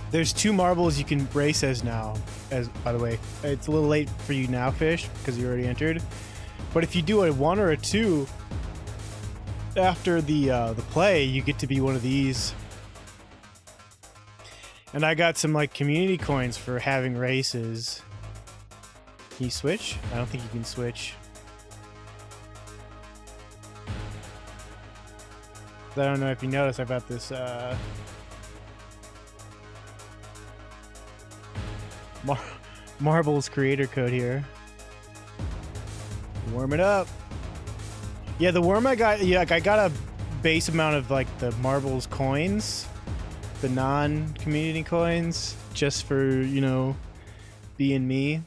There's 2 marbles you can race as now. As by the way, it's a little late for you now, Fish, because you already entered. But if you do a 1 or a 2 after the play, you get to be one of these. And I got some like community coins for having races. Can you switch? I don't think you can switch. I don't know if you noticed, I got this Marbles creator code here. Warm it up. Yeah, the worm I got, yeah, like I got a base amount of like the Marbles coins, the non-community coins, just for, you know, being me.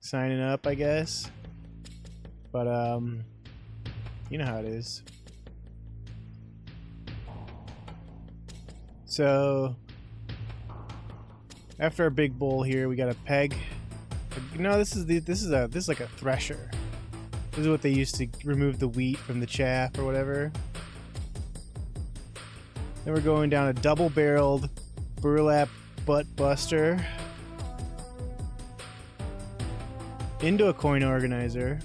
Signing up, I guess. But you know how it is. So after our big bowl here, we got a peg. No, this is like a thresher. This is what they used to remove the wheat from the chaff or whatever. Then we're going down a double-barreled burlap butt buster into a coin organizer.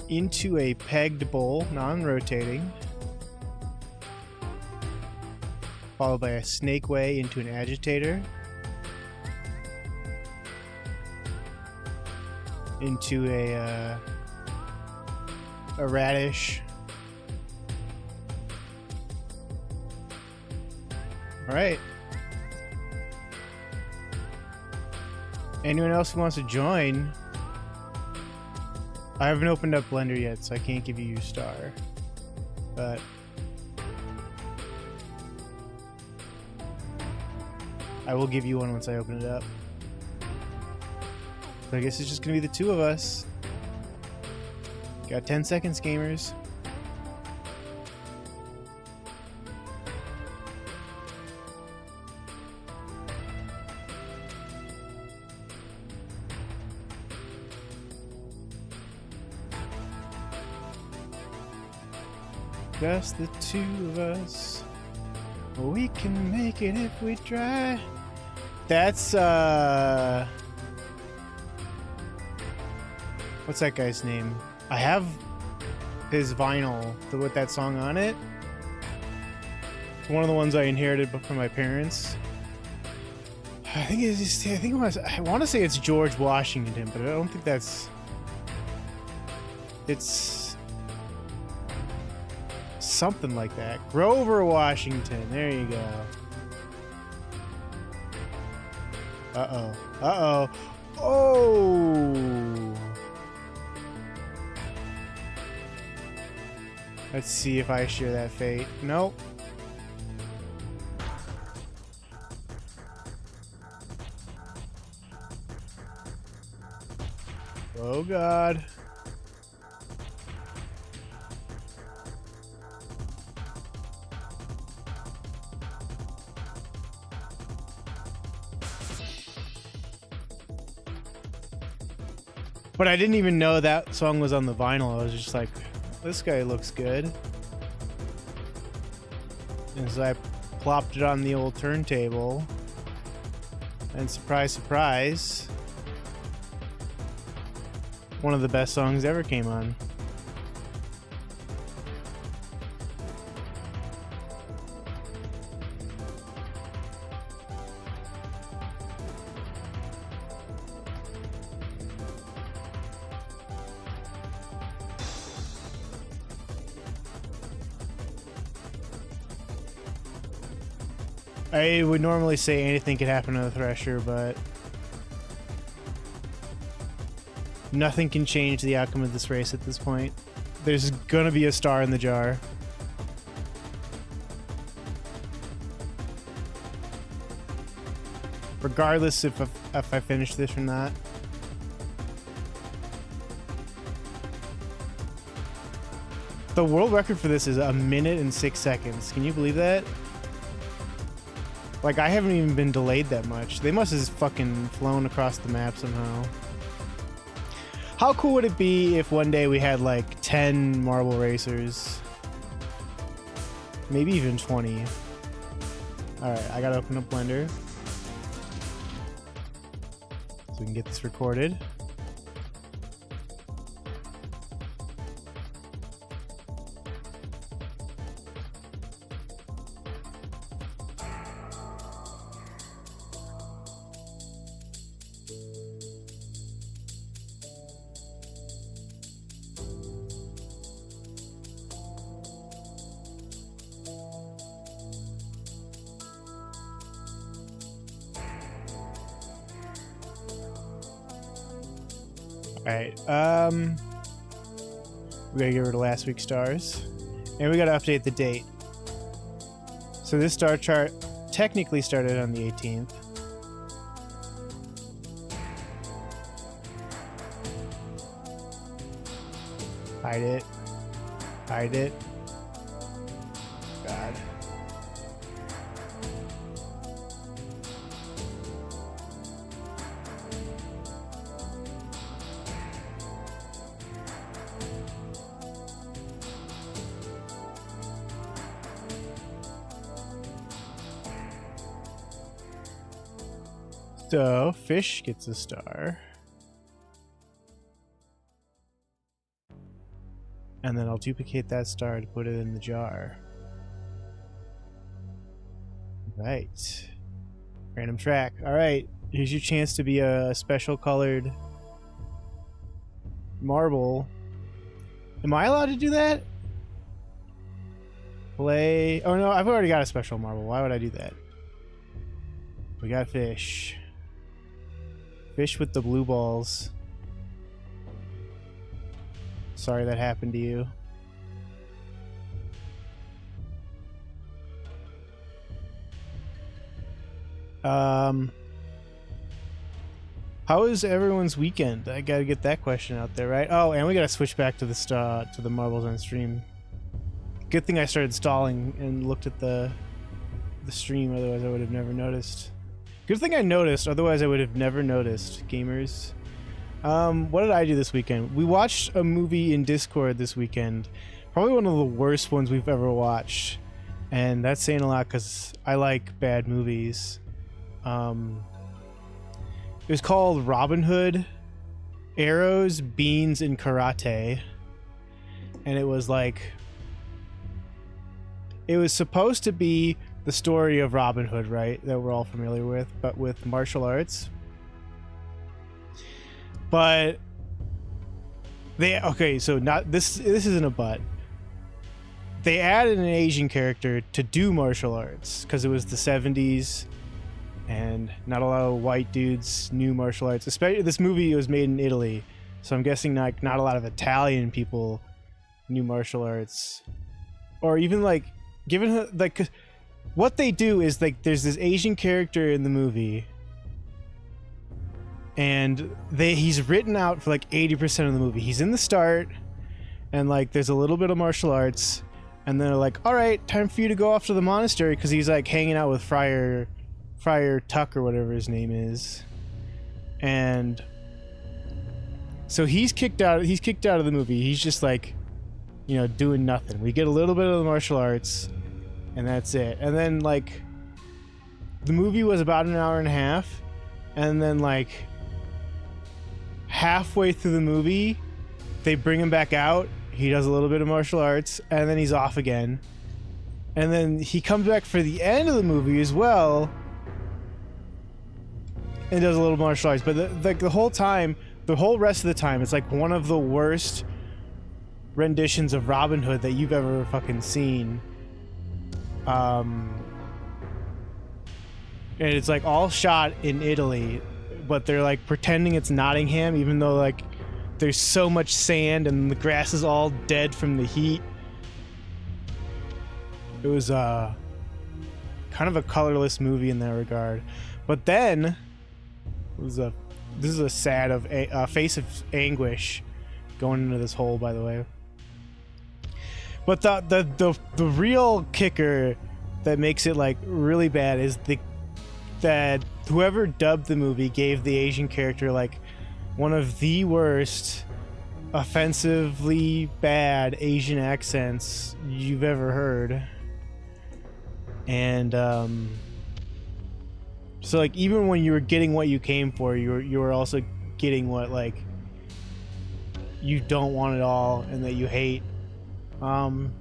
Into a pegged bowl, non-rotating, followed by a snake way into an agitator, into a radish. All right. Anyone else who wants to join? I haven't opened up Blender yet, so I can't give you your star. But I will give you one once I open it up. But I guess it's just gonna be the 2 of us. Got 10 seconds, gamers. Just the 2 of us. We can make it if we try. That's what's that guy's name? I have his vinyl with that song on it. It's one of the ones I inherited from my parents. I think it's just, I want to say it's George Washington, but I don't think that's. It's something like that. Grover Washington. There you go. Uh-oh. Uh-oh. Oh! Let's see if I share that fate. Nope. Oh God. But I didn't even know that song was on the vinyl. I was just like, this guy looks good. And so I plopped it on the old turntable. And surprise, surprise, one of the best songs ever came on. I would normally say anything could happen to the Thresher, but nothing can change the outcome of this race at this point. There's gonna be a star in the jar. Regardless if I finish this or not. The world record for this is 1 minute and 6 seconds. Can you believe that? Like, I haven't even been delayed that much. They must have fucking flown across the map somehow. How cool would it be if one day we had like 10 marble racers? Maybe even 20. Alright, I gotta open up Blender so we can get this recorded. Alright, we gotta get rid of last week's stars. And we gotta update the date. So this star chart technically started on the 18th. Hide it. Hide it. God. So, fish gets a star. And then I'll duplicate that star to put it in the jar. Right. Random track. Alright, here's your chance to be a special colored marble. Am I allowed to do that? Play... Oh no, I've already got a special marble. Why would I do that? We got fish. Fish with the blue balls. Sorry that happened to you. How is everyone's weekend? I gotta get that question out there, right? Oh, and we gotta switch back to the marbles on stream. Good thing I started stalling and looked at the stream, otherwise I would have never noticed. Good thing I noticed, otherwise I would have never noticed, gamers. What did I do this weekend? We watched a movie in Discord this weekend. Probably one of the worst ones we've ever watched. And that's saying a lot because I like bad movies. It was called Robin Hood, Arrows, Beans, and Karate. And it was like... It was supposed to be the story of Robin Hood, right? That we're all familiar with, but with martial arts. But okay, so not this isn't a but. They added an Asian character to do martial arts because it was the 70s and not a lot of white dudes knew martial arts. Especially this movie was made in Italy, so I'm guessing not a lot of Italian people knew martial arts. Or even like given like what they do is like there's this Asian character in the movie and he's written out for like 80% of the movie. He's in the start and like there's a little bit of martial arts and then they're like, all right, time for you to go off to the monastery because he's like hanging out with Friar Tuck or whatever his name is. And so he's kicked out of the movie. He's just like, you know, doing nothing. We get a little bit of the martial arts and that's it. And then like the movie was about an hour and a half and then like halfway through the movie they bring him back out. He does a little bit of martial arts and then he's off again. And then he comes back for the end of the movie as well and does a little martial arts. But the whole time, the whole rest of the time, it's like one of the worst renditions of Robin Hood that you've ever fucking seen. And it's like all shot in Italy, but they're like pretending it's Nottingham even though like there's so much sand and the grass is all dead from the heat. It was kind of a colorless movie in that regard. But then this is a sad face of anguish going into this hole, by the way. But the real kicker that makes it like really bad is that whoever dubbed the movie gave the Asian character like one of the worst, offensively bad Asian accents you've ever heard. And so like even when you were getting what you came for, you were also getting what like you don't want at all and that you hate. And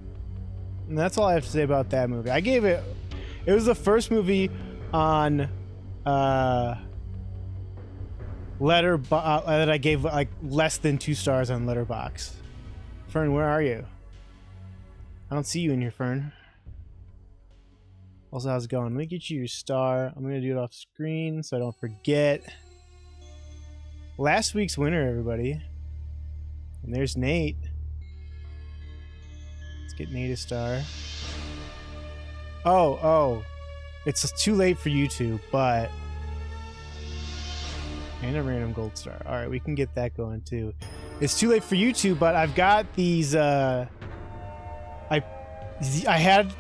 that's all I have to say about that movie. I gave it. It was the first movie on that I gave like less than 2 stars on Letterboxd. Fern, where are you? I don't see you in here, Fern. Also, how's it going? Let me get you your star. I'm gonna do it off screen so I don't forget. Last week's winner, everybody. And there's Nate. Let's get Nate a star. Oh. It's too late for YouTube, but... And a random gold star. Alright, we can get that going too. It's too late for YouTube, but I've got these, I had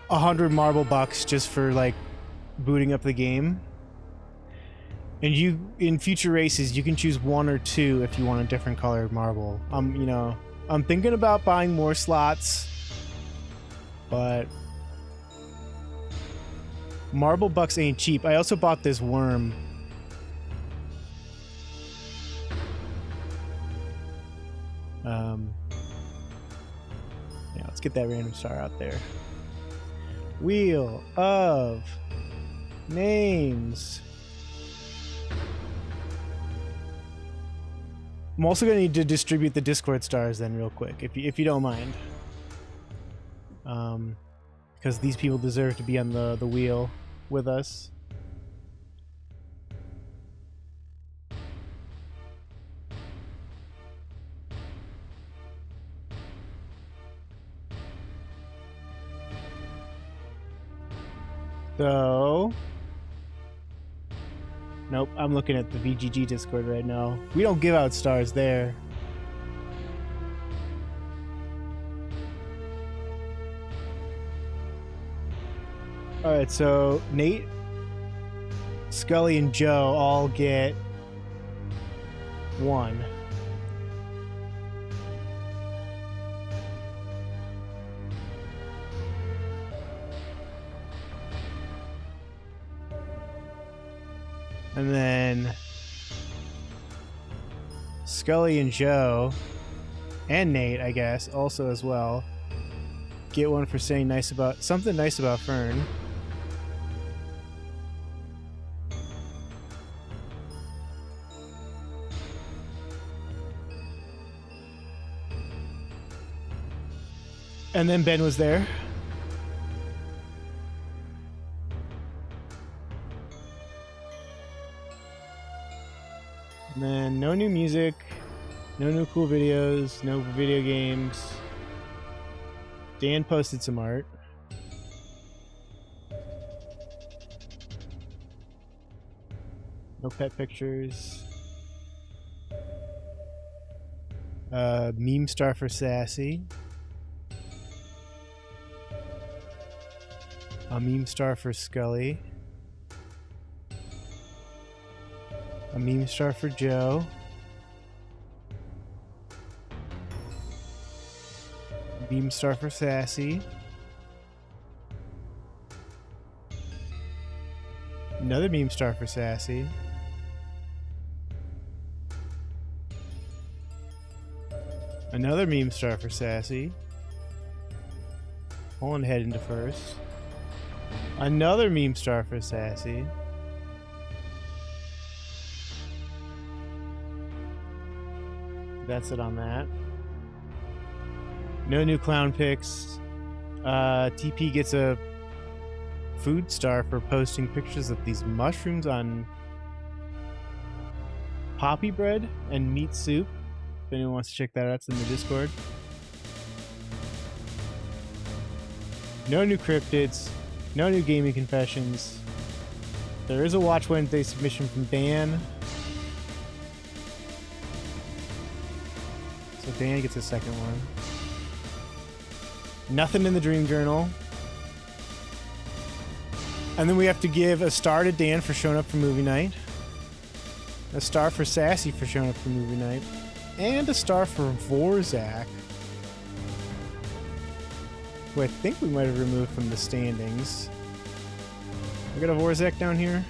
100 marble bucks just for, like, booting up the game. And you, in future races, you can choose 1 or 2 if you want a different colored marble. You know, I'm thinking about buying more slots, but marble bucks ain't cheap. I also bought this worm. Yeah, let's get that random star out there. Wheel of Names. I'm also going to need to distribute the Discord stars then real quick, if you don't mind. Because these people deserve to be on the wheel with us. So... Nope, I'm looking at the VGG Discord right now. We don't give out stars there. Alright, so Nate, Scully, and Joe all get 1. And then Scully and Joe and Nate, I guess, also as well, get 1 for saying something nice about Fern. And then Ben was there. And then no new music, no new cool videos, no video games. Dan posted some art. No pet pictures. Meme star for Sassy. A meme star for Scully. A meme star for Joe. A meme star for Sassy. Another meme star for Sassy. Another meme star for Sassy. Pulling ahead into first. Another meme star for Sassy. That's it on that. No new clown pics. TP gets a food star for posting pictures of these mushrooms on poppy bread and meat soup. If anyone wants to check that out, it's in the Discord. No new cryptids. No new gaming confessions. There is a Watch Wednesday submission from Dan. So Dan gets a second one. Nothing in the dream journal. And then we have to give a star to Dan for showing up for movie night. A star for Sassy for showing up for movie night. And a star for Vorzak, who I think we might have removed from the standings. We got a Vorzak down here?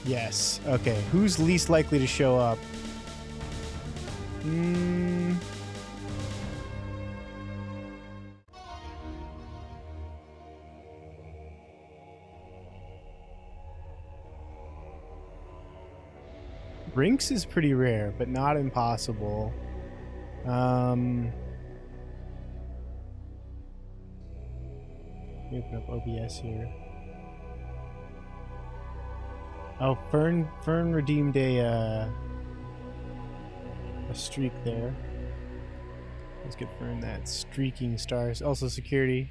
Yes. Okay. Who's least likely to show up? Brinks is pretty rare, but not impossible. Let me open up OBS here. Oh, Fern redeemed a streak there. Let's get Fern that streaking stars. Also security.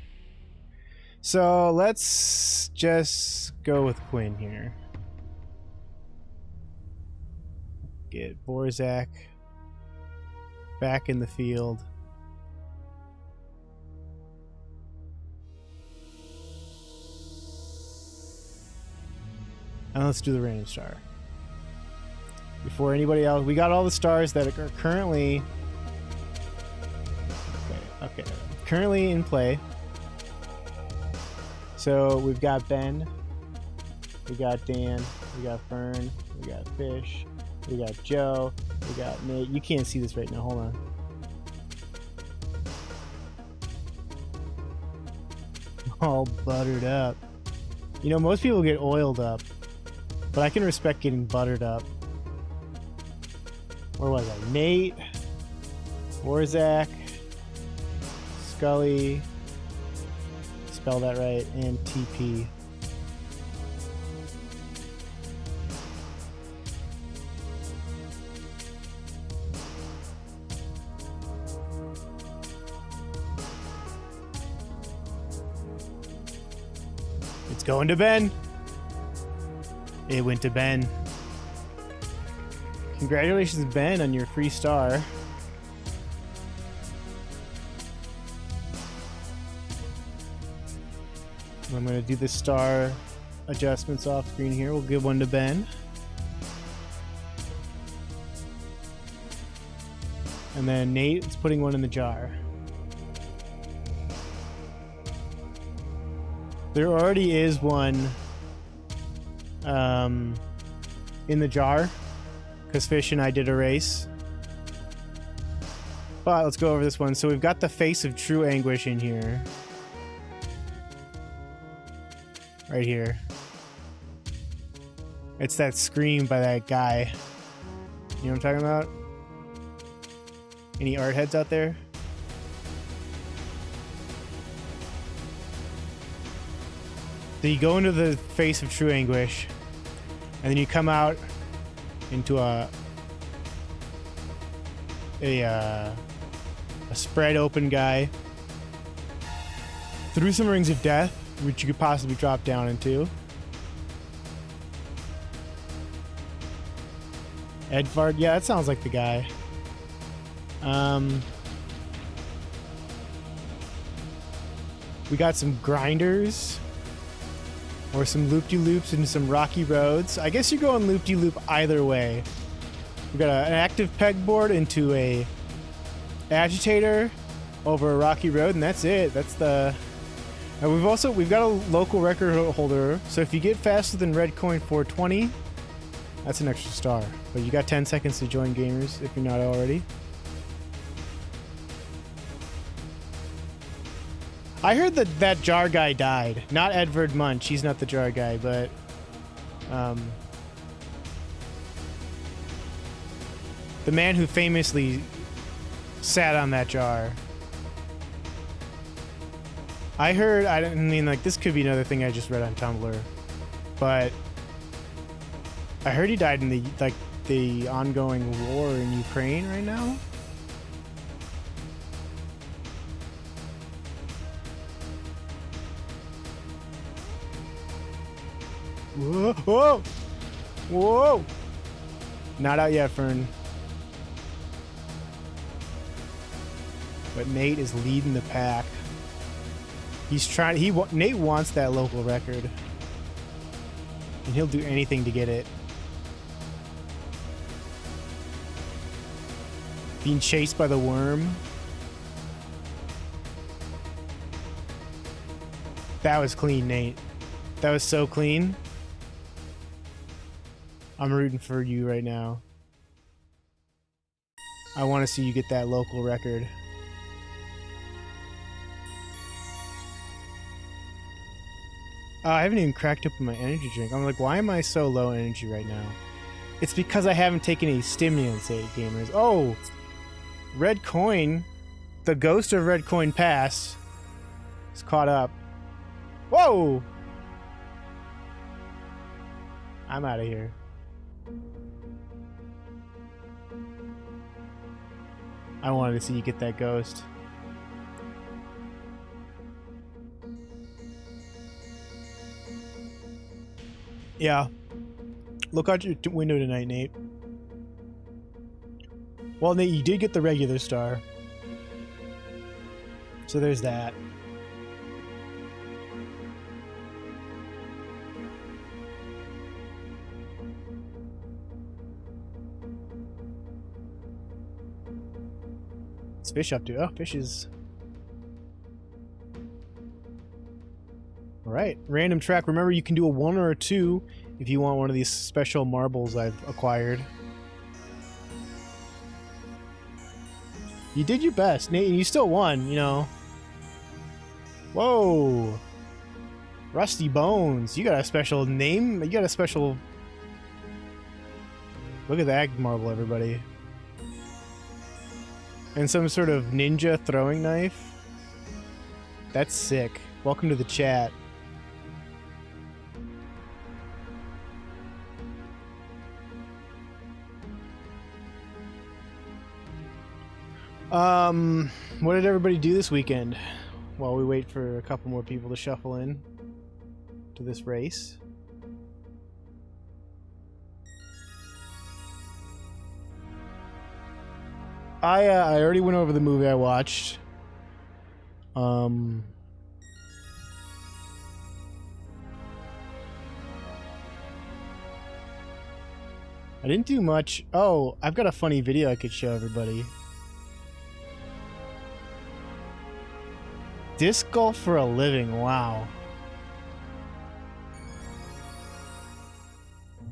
So let's just go with Quinn here. Get Vorzak back in the field. And let's do the random star. Before anybody else, we got all the stars that are currently currently in play. So we've got Ben, we got Dan, we got Fern, we got Fish, we got Joe, we got Nate. You can't see this right now, hold on. All buttered up. You know, most people get oiled up, but I can respect getting buttered up. Where was I? Nate, Vorzak, Scully, spell that right, and TP. It's going to Ben. It went to Ben. Congratulations, Ben, on your free star. I'm going to do the star adjustments off screen here. We'll give one to Ben. And then Nate is putting one in the jar. There already is one in the jar because Fish and I did a race. But let's go over this one. So we've got the face of true anguish in here. Right here. It's that scream by that guy. You know what I'm talking about? Any art heads out there? So you go into the face of true anguish, and then you come out into a spread open guy through some rings of death, which you could possibly drop down into. Edvard, yeah, that sounds like the guy. We got some grinders. Or some loop-de-loops into some rocky roads. I guess you're going loop-de-loop either way. We've got an active pegboard into a agitator over a rocky road, and that's it. That's the... And we've got a local record holder, so if you get faster than Red Coin 420, that's an extra star. But you got 10 seconds to join gamers if you're not already. I heard that jar guy died. Not Edvard Munch. He's not the jar guy, but... the man who famously sat on that jar. I heard... I mean, like, this could be another thing I just read on Tumblr. But... I heard he died in the ongoing war in Ukraine right now. Whoa! Whoa! Whoa! Not out yet, Fern. But Nate is leading the pack. He's trying. Nate wants that local record, and he'll do anything to get it. Being chased by the worm. That was clean, Nate. That was so clean. I'm rooting for you right now. I want to see you get that local record. I haven't even cracked open my energy drink. I'm like, why am I so low energy right now? It's because I haven't taken any stimulants, 8 gamers. Oh! Red Coin. The ghost of Red Coin Pass is caught up. Whoa! I'm out of here. I wanted to see you get that ghost. Yeah. Look out your window tonight, Nate. Well, Nate, you did get the regular star. So there's that. What's Fish up to? Oh, Fish is... Alright, random track. Remember, you can do a 1 or a 2 if you want one of these special marbles I've acquired. You did your best, Nate, and you still won, you know. Whoa! Rusty Bones. You got a special name? You got a special... Look at that marble, everybody. And some sort of ninja throwing knife. That's sick. Welcome to the chat. What did everybody do this weekend? While we wait for a couple more people to shuffle in to this race. I already went over the movie I watched. I didn't do much. Oh, I've got a funny video I could show everybody. Disc golf for a living. Wow.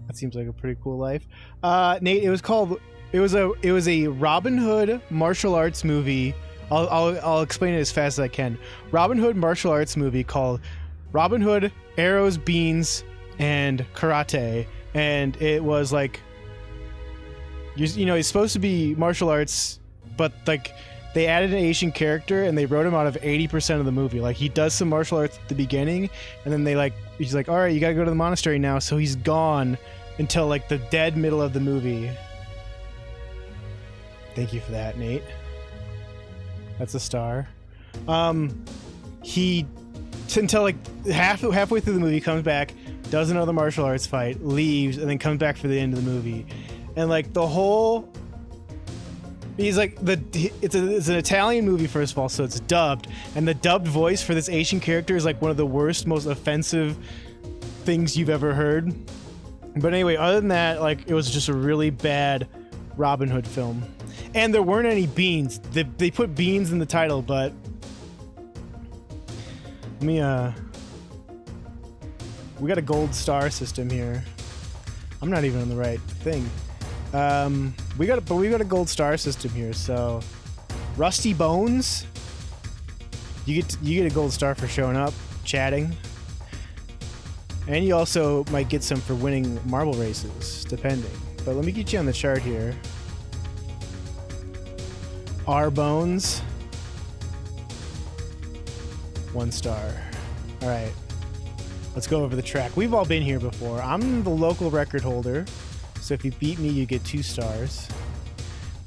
That seems like a pretty cool life. Nate, it was a Robin Hood martial arts movie. I'll explain it as fast as I can. Robin Hood martial arts movie called Robin Hood, Arrows, Beans, and Karate. And it was like, you know, it's supposed to be martial arts, but like they added an Asian character and they wrote him out of 80% of the movie. Like he does some martial arts at the beginning, and then he's like, all right, you gotta go to the monastery now. So he's gone until like the dead middle of the movie. Thank you for that, Nate. That's a star. He until like halfway through the movie comes back, does another martial arts fight, leaves, and then comes back for the end of the movie. And like the whole, he's like it's an Italian movie, first of all, so it's dubbed, and the dubbed voice for this Asian character is like one of the worst, most offensive things you've ever heard. But anyway, other than that, like it was just a really bad Robin Hood film. And there weren't any beans. They put beans in the title, but let me we got a gold star system here. I'm not even on the right thing. We got a gold star system here. So Rusty Bones, you get a gold star for showing up, chatting, and you also might get some for winning marble races, depending. But let me get you on the chart here. R Bones, 1 star. All right, let's go over the track. We've all been here before. I'm the local record holder, so if you beat me, you get 2 stars.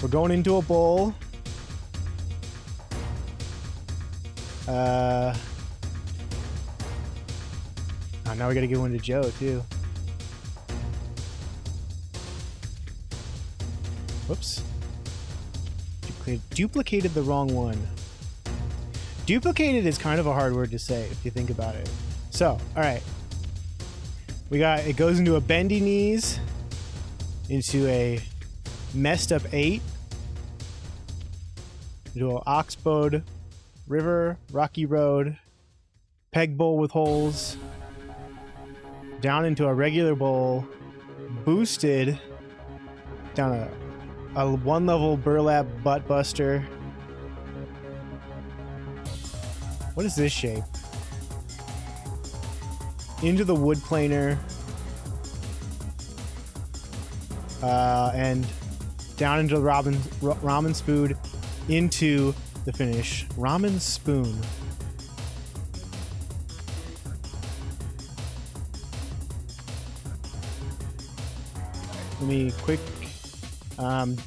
We're going into a bowl. Oh, now we gotta give one to Joe too. Whoops. Duplicated the wrong one. Duplicated is kind of a hard word to say if you think about it. So, all right. We got, it goes into a bendy knees, into a messed up 8, into an oxbowed river, rocky road, peg bowl with holes, down into a regular bowl, boosted, down a 1-level burlap butt buster. What is this shape? Into the wood planer, and down into the ramen spoon, into the finish. Ramen spoon. Let me quick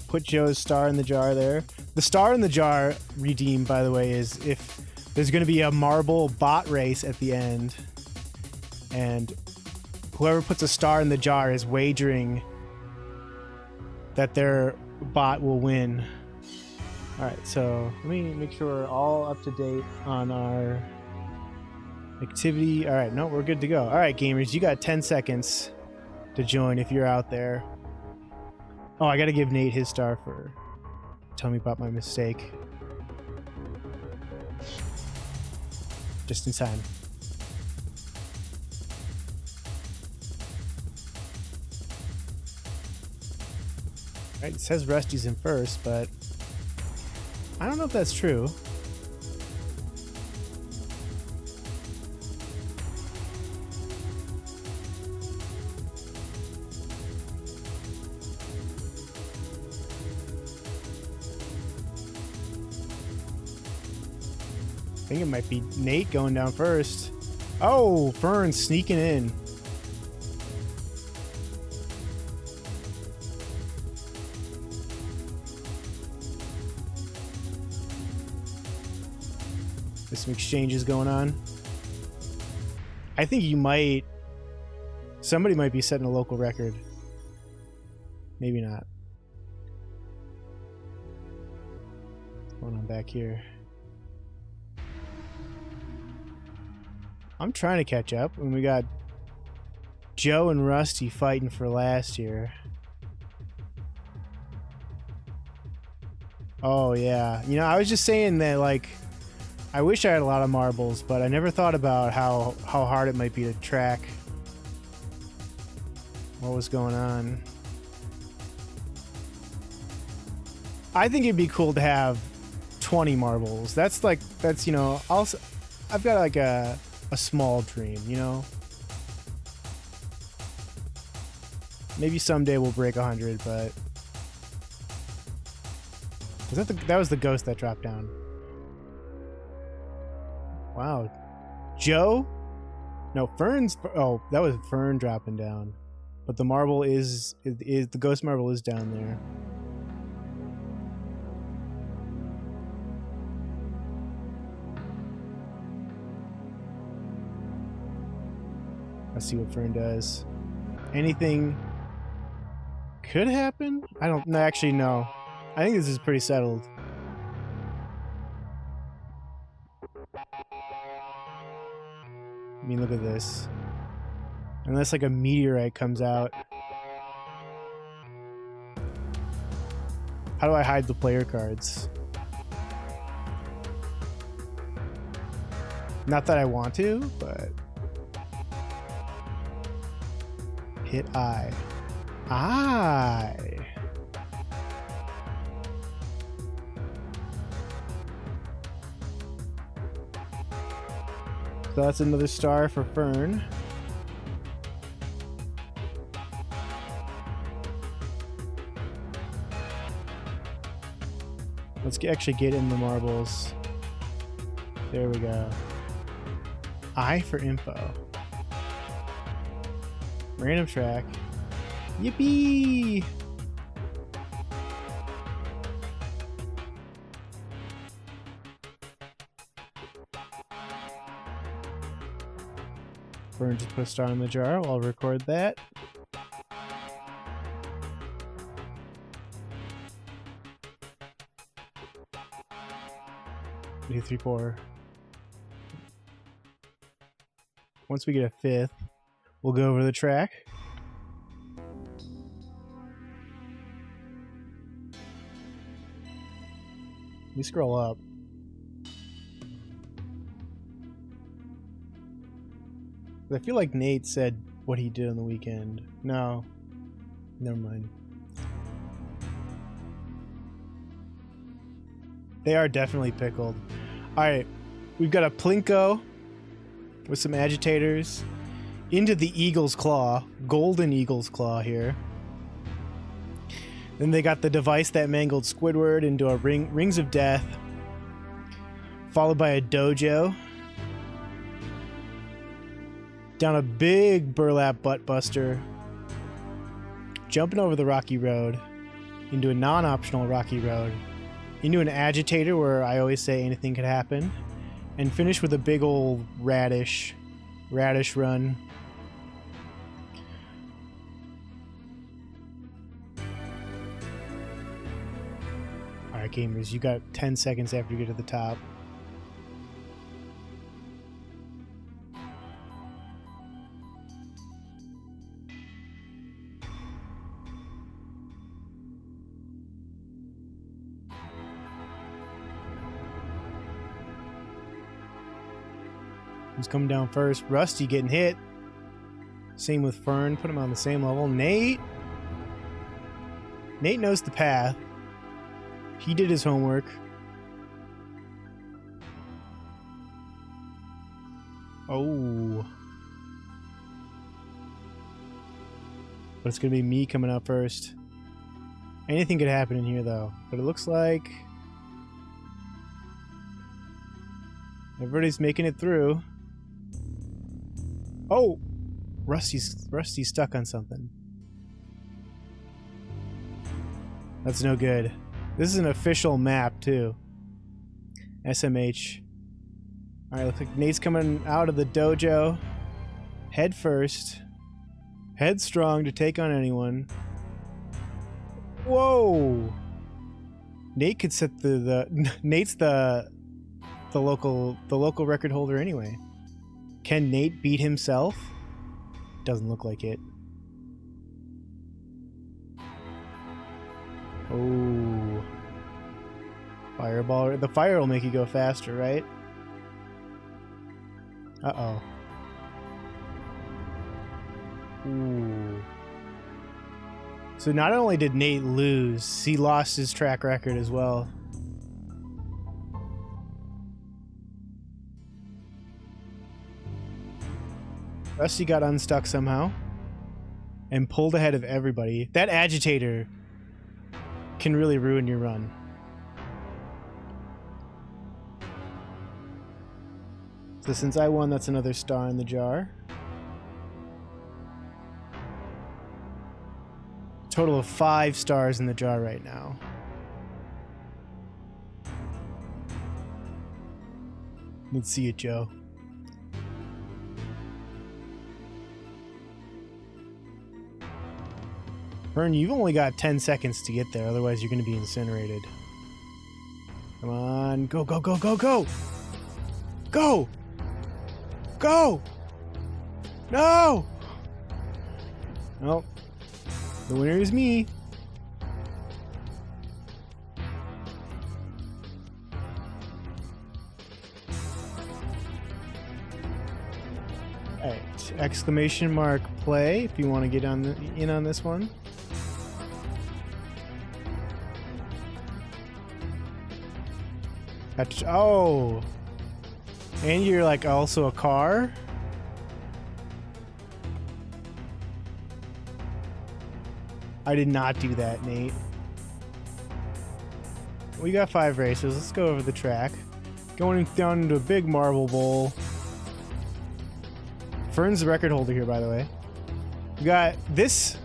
put Joe's star in the jar there. The star in the jar redeem, by the way, is if there's going to be a marble bot race at the end, and whoever puts a star in the jar is wagering that their bot will win. All right, so let me make sure we're all up to date on our activity. All right, no, we're good to go. All right, gamers, you got 10 seconds to join if you're out there. Oh, I gotta give Nate his star for telling me about my mistake. Just in time. Right, it says Rusty's in first, but I don't know if that's true. I think it might be Nate going down first. Oh, Fern sneaking in. There's some exchanges going on. I think you might... Somebody might be setting a local record. Maybe not. What's going on back here? I'm trying to catch up, and we got Joe and Rusty fighting for last here. Oh, yeah. You know, I was just saying that, like, I wish I had a lot of marbles, but I never thought about how hard it might be to track what was going on. I think it'd be cool to have 20 marbles. That's, you know, also, I've got, like, a small dream, you know? Maybe someday we'll break 100, but... that was the ghost that dropped down. Wow. Joe? No, Fern's... Oh, that was Fern dropping down. But the marble is the ghost marble is down there. Let's see what Fern does. Anything could happen? I don't... No, actually, no. I think this is pretty settled. I mean, look at this. Unless, like, a meteorite comes out. How do I hide the player cards? Not that I want to, but... Hit I. I. So that's another star for Fern. Let's actually get in the marbles. There we go. I for info. Random track. Yippee! Fern just put a star in the jar. I'll record that. 2, 3, 4. Once we get a 5th, we'll go over the track. Let me scroll up. I feel like Nate said what he did on the weekend. No. Never mind. They are definitely pickled. Alright. We've got a Plinko with some agitators into the Eagle's Claw. Golden Eagle's Claw here. Then they got the device that mangled Squidward into a Rings of Death. Followed by a Dojo. Down a big burlap butt buster. Jumping over the rocky road. Into a non-optional rocky road. Into an agitator where I always say anything could happen. And finish with a big old radish run. Alright gamers, you got 10 seconds after you get to the top. Who's coming down first? Rusty getting hit. Same with Fern. Put him on the same level. Nate knows the path. He did his homework. Oh. But it's going to be me coming up first. Anything could happen in here, though. But it looks like everybody's making it through. Oh! Rusty's stuck on something. That's no good. This is an official map, too. SMH. Alright, looks like Nate's coming out of the dojo. Head first. Headstrong to take on anyone. Whoa! Nate could set Nate's the local record holder anyway. Can Nate beat himself? Doesn't look like it. Oh. Fireball. The fire will make you go faster, right? Uh-oh. Ooh. So not only did Nate lose, he lost his track record as well. Rusty got unstuck somehow and pulled ahead of everybody. That agitator can really ruin your run. So since I won, that's another star in the jar. Total of 5 stars in the jar right now. Let's see it, Joe. Vern, you've only got 10 seconds to get there, otherwise you're going to be incinerated. Come on, go, go, go, go, go! Go! Go! No! Nope. The winner is me. Alright, exclamation mark play if you want to get in on this one. Oh! And you're like also a car? I did not do that, Nate. We got 5 races. Let's go over the track. Going down into a big marble bowl. Fern's the record holder here, by the way. We got this.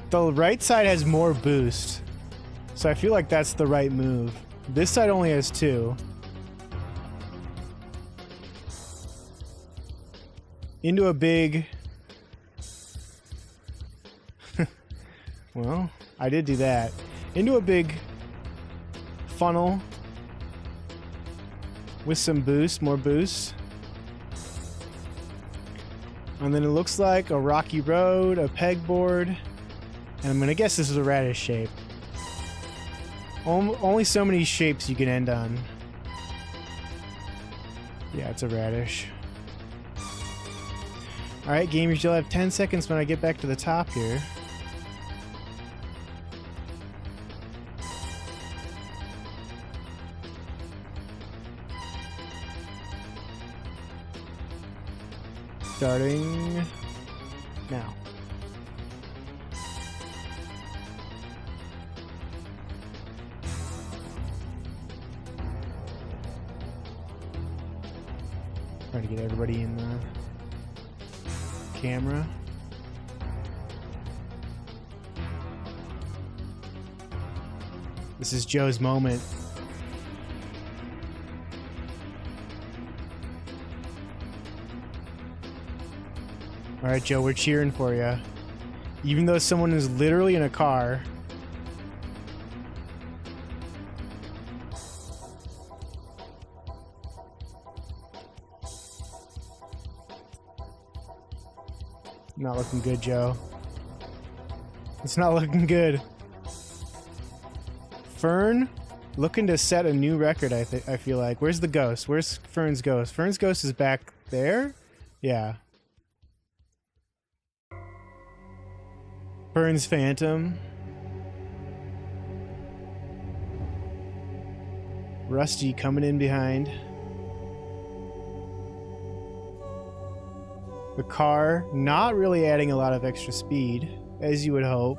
The right side has more boost. So I feel like that's the right move. This side only has 2. Into a big... Well, I did do that. Into a big funnel with some boost, more boost. And then it looks like a rocky road, a pegboard, and I'm gonna guess this is a radish shape. Only so many shapes you can end on. Yeah, it's a radish. Alright, gamers, you'll have 10 seconds when I get back to the top here. Starting now. Trying to get everybody in the camera. This is Joe's moment. All right, Joe, we're cheering for you. Even though someone is literally in a car. Not looking good, Joe. It's not looking good. Fern, looking to set a new record, I feel like. Where's the ghost? Where's Fern's ghost? Fern's ghost is back there? Yeah. Fern's phantom. Rusty coming in behind. The car not really adding a lot of extra speed, as you would hope.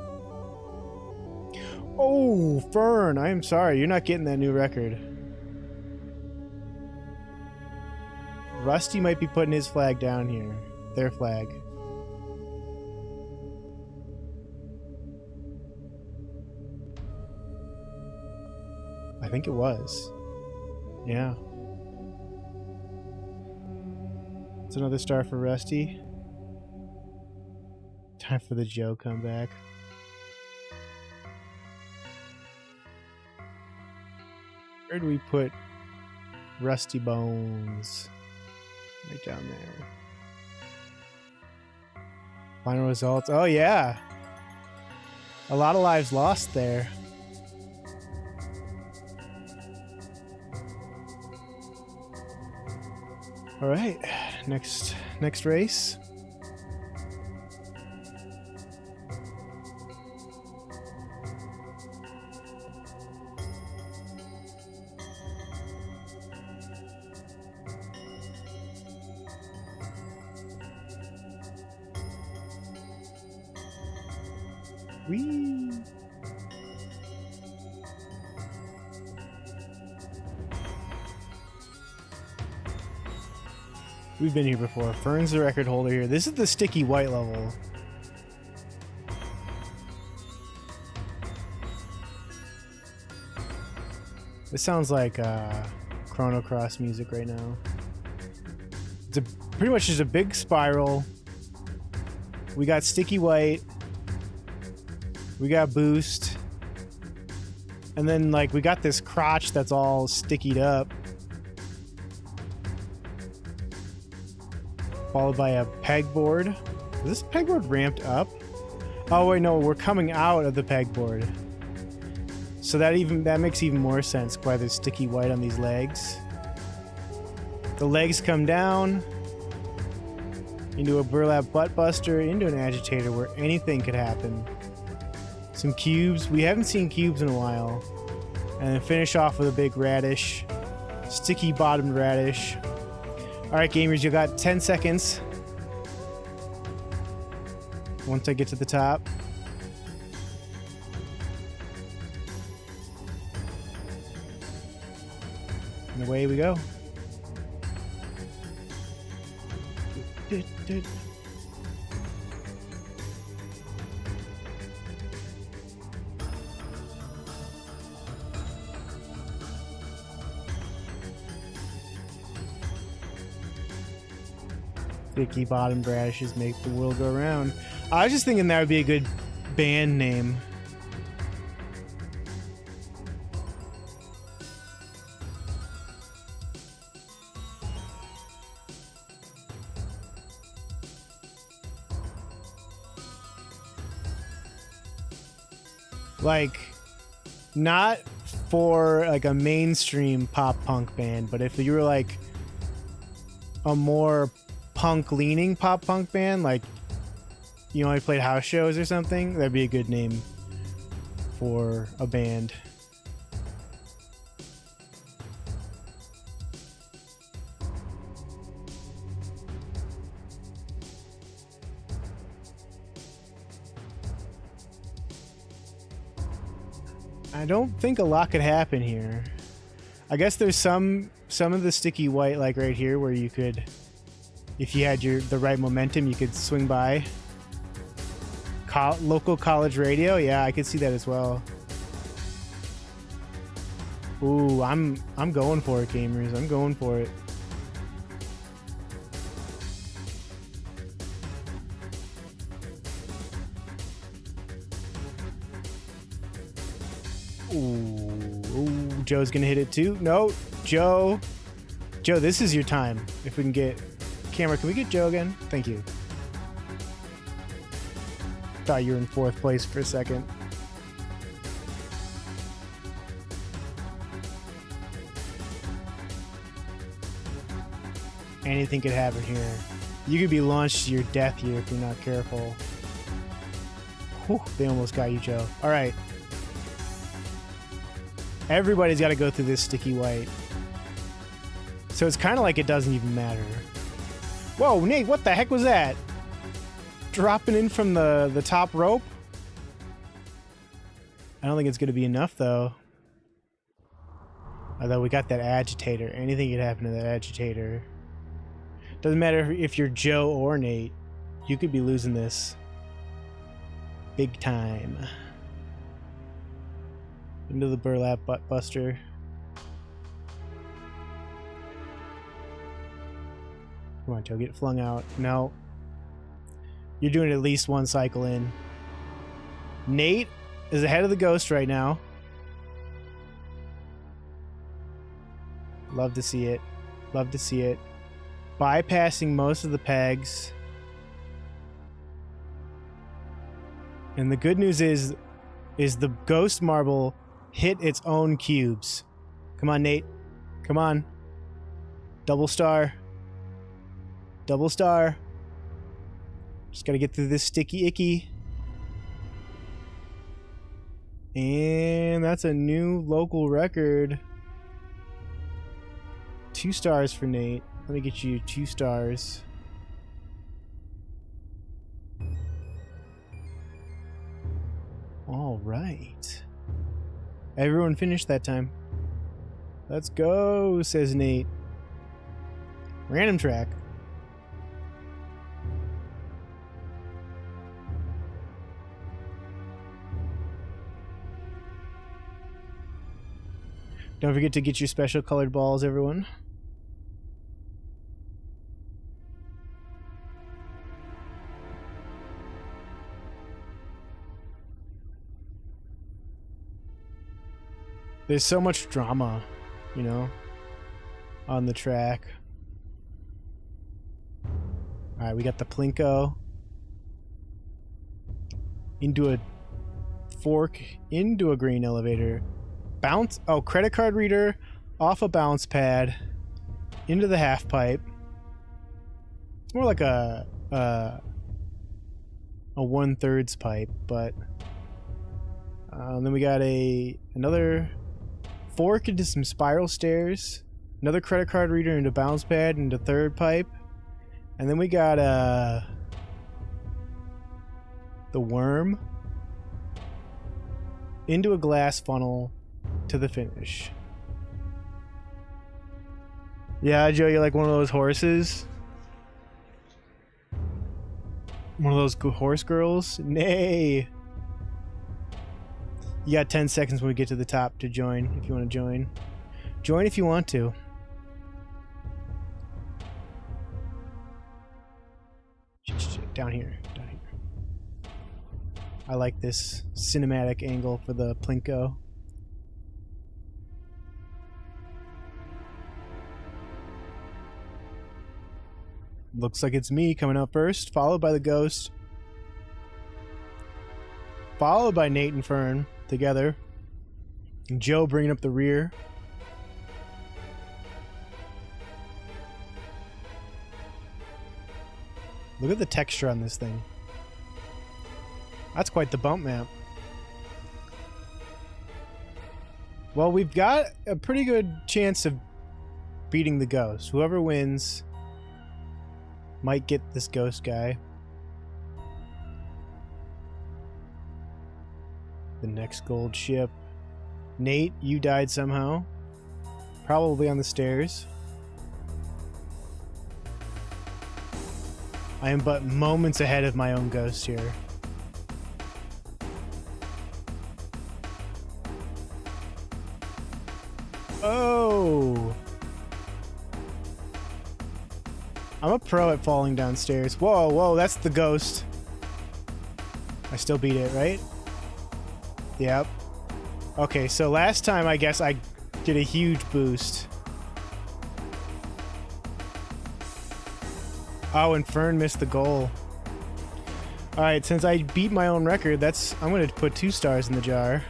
Oh, Fern, I'm sorry, you're not getting that new record. Rusty might be putting his flag down here. Their flag. I think it was. Yeah. It's another star for Rusty. Time for the Joe comeback. Where do we put Rusty Bones? Right down there. Final results. Oh yeah. A lot of lives lost there. All right, next race. Whee! We've been here before. Fern's the record holder here. This is the sticky white level. This sounds like Chrono Cross music right now. It's pretty much just a big spiral. We got sticky white. We got boost. And then like we got this crotch that's all stickied up. Followed by a pegboard. Is this pegboard ramped up? Oh wait, no, we're coming out of the pegboard. So that makes even more sense why there's sticky white on these legs. The legs come down into a burlap butt buster, into an agitator where anything could happen. Some cubes. We haven't seen cubes in a while. And then finish off with a big radish. Sticky bottomed radish. Alright gamers, you got 10 seconds. Once I get to the top. And away we go. Sticky bottom radishes make the world go round. I was just thinking that would be a good band name. Like, not for like a mainstream pop punk band, but if you were like a more punk leaning pop punk band, like you only played house shows or something, that'd be a good name for a band. I don't think a lot could happen here. I guess there's some of the sticky white, like right here, where you could, if you had the right momentum, you could swing by. Local college radio, yeah, I could see that as well. Ooh, I'm going for it, gamers. I'm going for it. Ooh, Joe's gonna hit it too. No, Joe, this is your time. If we can get camera, can we get Joe again? Thank you. Thought you were in 4th place for a second. Anything could happen here. You could be launched to your death here if you're not careful. Whew, they almost got you, Joe. All right. Everybody's got to go through this sticky white. So it's kind of like it doesn't even matter. Whoa, Nate, what the heck was that? Dropping in from the top rope? I don't think it's going to be enough, though. Although we got that agitator. Anything could happen to that agitator. Doesn't matter if you're Joe or Nate. You could be losing this. Big time. Into the burlap butt buster. Come on, Joe, get flung out. No. You're doing at least 1 cycle in. Nate is ahead of the ghost right now. Love to see it. Love to see it. Bypassing most of the pegs. And the good news is the ghost marble hit its own cubes. Come on, Nate. Come on. Double star. Double star. Just gotta get through this sticky icky. And that's a new local record. 2 stars for Nate. Let me get you 2 stars. All right. Everyone finished that time. Let's go, says Nate. Random track. Don't forget to get your special colored balls, everyone. There's so much drama, you know, on the track. Alright, we got the Plinko. Into a fork, into a green elevator. Bounce, oh, credit card reader, off a bounce pad, into the half pipe. It's more like a 1/3 pipe, but then we got another fork into some spiral stairs, another credit card reader into bounce pad into 3rd pipe, and then we got the worm into a glass funnel to the finish. Yeah, Joe, you're like one of those horses. One of those horse girls? Nay. You got 10 seconds when we get to the top to join, if you want to join. Join if you want to. Down here. Down here. I like this cinematic angle for the Plinko. Looks like it's me coming up first, followed by the ghost. Followed by Nate and Fern. together. And Joe bringing up the rear. Look at the texture on this thing. That's quite the bump map. Well, we've got a pretty good chance of beating the ghost. Whoever wins might get this ghost guy. The next gold ship. Nate, you died somehow. Probably on the stairs. I am but moments ahead of my own ghost here. Oh! I'm a pro at falling downstairs. Whoa, whoa, that's the ghost. I still beat it, right? Yep. Okay, so last time I guess I did a huge boost. Oh, and Fern missed the goal. Alright, since I beat my own record, I'm gonna put 2 stars in the jar.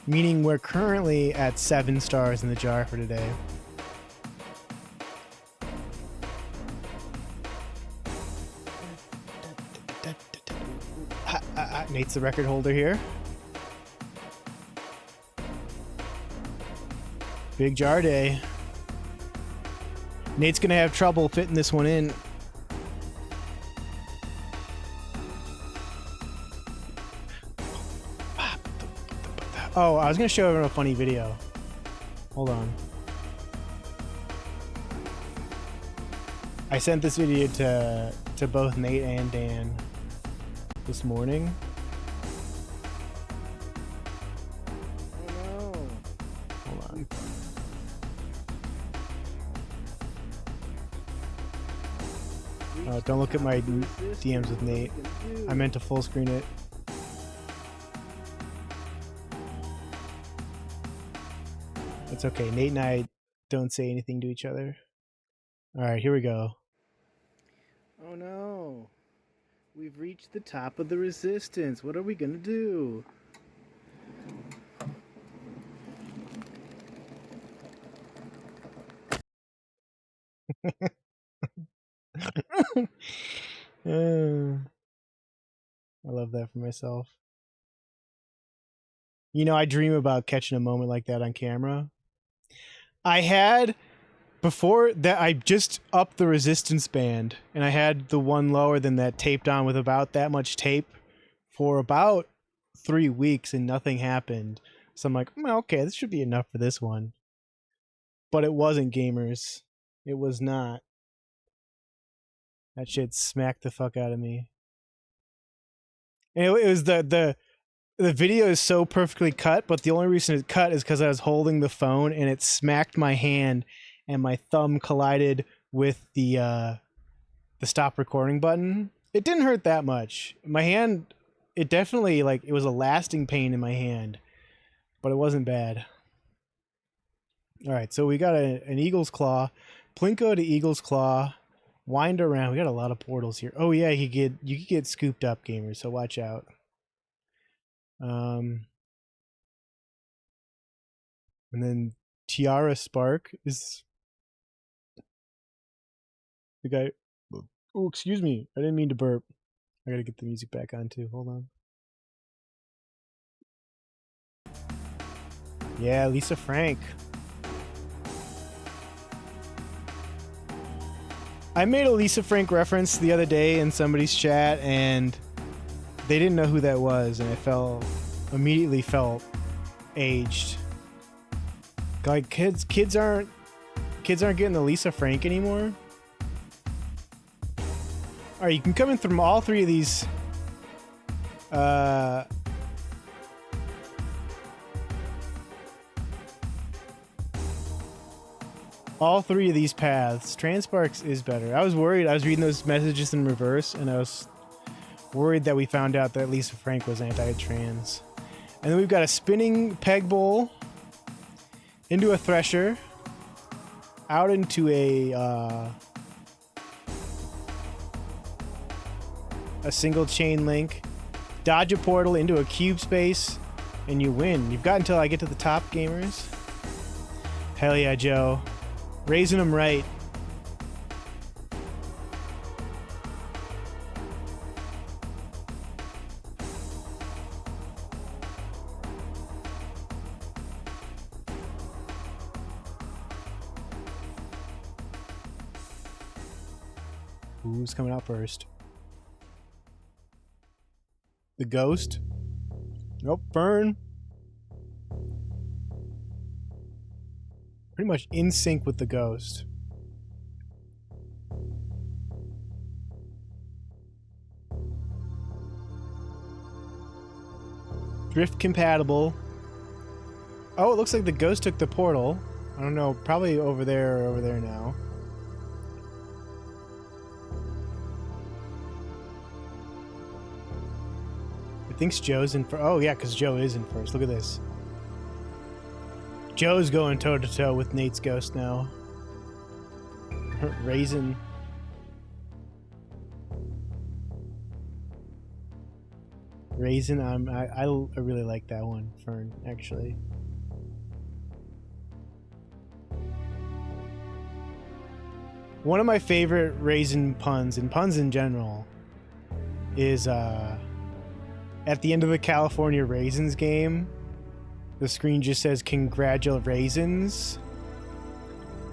Meaning we're currently at 7 stars in the jar for today. Nate's the record holder here. Big jar day. Nate's gonna have trouble fitting this one in. Oh, I was gonna show everyone a funny video. Hold on. I sent this video to both Nate and Dan this morning. Oh no. Hold on. Don't look at my DMs with Nate. I meant to full screen it. It's okay. Nate and I don't say anything to each other. Alright, here we go. Oh no. We've reached the top of the resistance. What are we gonna do? I love that for myself. You know, I dream about catching a moment like that on camera. I had, before that, I just upped the resistance band, and I had the one lower than that taped on with about that much tape for about 3 weeks, and nothing happened. So I'm like, well, okay, this should be enough for this one. But it wasn't, gamers. It was not. That shit smacked the fuck out of me. And it was the video is so perfectly cut, but the only reason it cut is because I was holding the phone and it smacked my hand and my thumb collided with the stop recording button. It didn't hurt that much. My hand, it definitely, like, it was a lasting pain in my hand, but it wasn't bad. All right, so we got an Eagle's Claw. Plinko to Eagle's Claw. Wind around. We got a lot of portals here. Oh yeah, you could get scooped up, gamers, so watch out. And then Tiara Spark is the guy. Oh, excuse me. I didn't mean to burp. I gotta get the music back on too. Hold on. Yeah, Lisa Frank. I made a Lisa Frank reference the other day in somebody's chat, and they didn't know who that was, and I immediately felt aged. Like kids aren't getting the Lisa Frank anymore. All right, you can come in from all 3 of these. All 3 of these paths. Transparks is better. I was worried. I was reading those messages in reverse, and I was worried that we found out that Lisa Frank was anti-trans. And then we've got a spinning peg bowl into a thresher, out into a a single chain link, dodge a portal into a cube space, and you win. You've got until I get to the top, gamers. Hell yeah, Joe. Raising them right. Who's coming out first? The ghost? Nope, Fern. Pretty much in sync with the ghost. Drift compatible. Oh, it looks like the ghost took the portal. I don't know, probably over there or over there now. I think Joe's in first. Oh, yeah, because Joe is in first. Look at this. Joe's going toe-to-toe with Nate's ghost now. Raisin. Raisin, I really like that one, Fern, actually. One of my favorite Raisin puns, and puns in general, is, at the end of the California Raisins game, the screen just says congratulations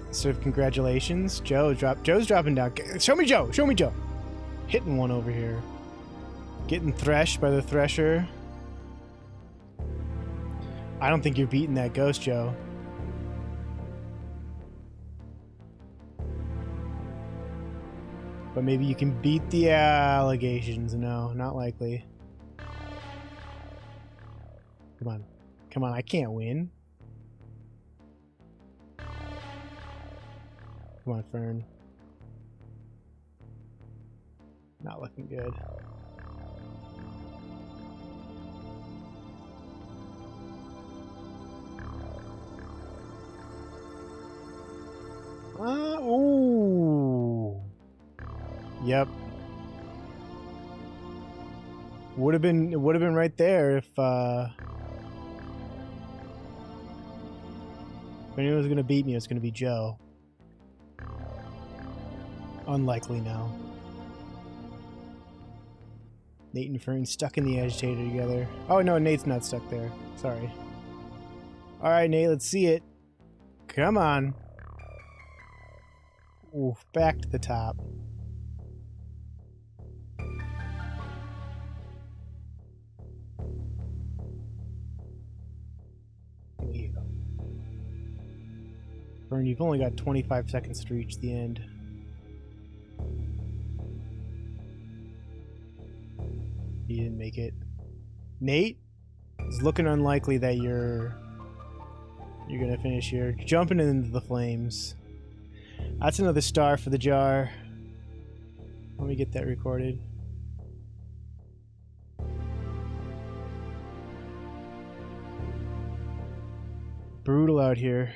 instead of congratulations. Joe's dropping down. Show me Joe! Show me Joe! Hitting one over here. Getting threshed by the Thresher. I don't think you're beating that ghost, Joe. But maybe you can beat the allegations. No, not likely. Come on. Come on, I can't win. Come on, Fern. Not looking good. Ooh. Yep. Would have been right there if anyone was gonna beat me, it was gonna be Joe. Unlikely now. Nate and Fern stuck in the agitator together. Oh no, Nate's not stuck there. Sorry. Alright, Nate, let's see it. Come on. Oof, back to the top. Fern, you've only got 25 seconds to reach the end. You didn't make it. Nate? It's looking unlikely that you're gonna finish here. Jumping into the flames. That's another star for the jar. Let me get that recorded. Brutal out here.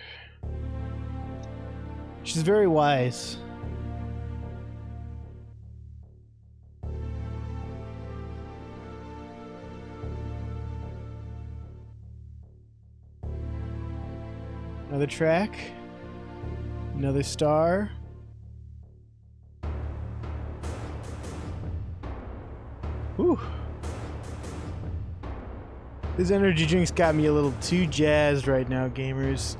She's very wise. Another track. Another star. Whew. This energy drink's got me a little too jazzed right now, gamers.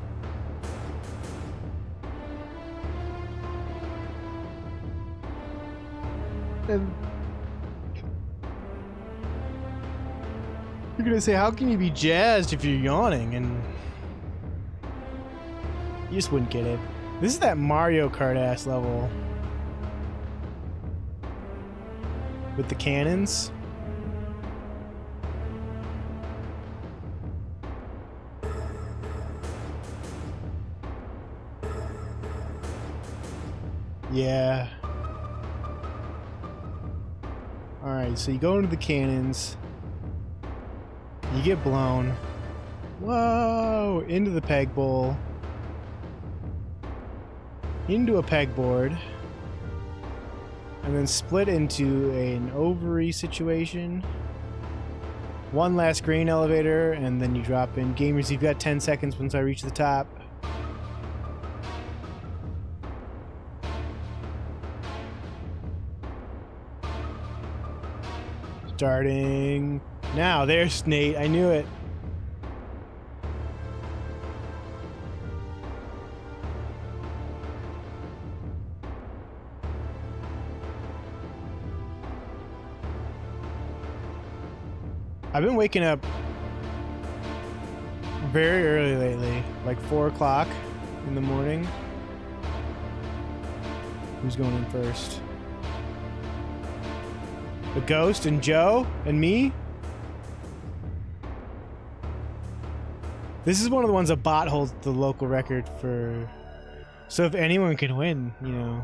And you're gonna say, how can you be jazzed if you're yawning? And you just wouldn't get it. This is that Mario Kart ass level with the cannons. Yeah. Alright, so you go into the cannons. You get blown. Whoa! Into the peg bowl. Into a pegboard. and then split into an ovary situation. One last grain elevator, and then you drop in. Gamers, you've got 10 seconds once I reach the top. Starting now. There's Nate. I knew it. I've been waking up very early lately, like 4 o'clock in the morning. Who's going in first? The Ghost and Joe and me? This is one of the ones that bot holds the local record for. So if anyone can win, you know,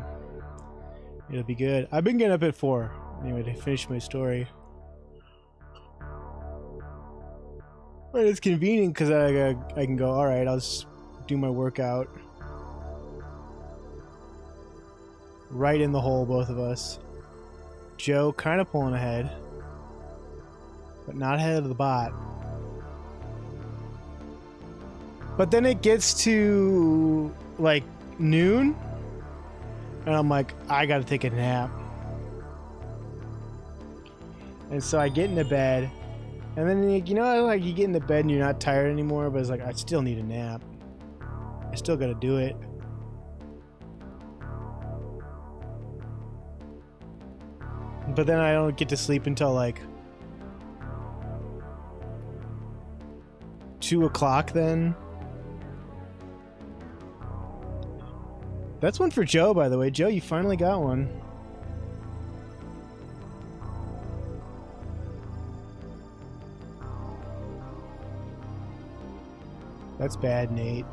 it'll be good. I've been getting up at 4 anyway to finish my story. But it's convenient because I can go, all right, I'll just do my workout. Right in the hole, both of us. Joe kind of pulling ahead, but not ahead of the bot. But then it gets to like noon, and I'm like, I gotta take a nap. And so I get into bed, and then you know, like you get into bed and you're not tired anymore, but it's like I still need a nap. I still gotta do it. But then I don't get to sleep until like 2 o'clock then. That's one for Joe, by the way. Joe, you finally got one. That's bad, Nate.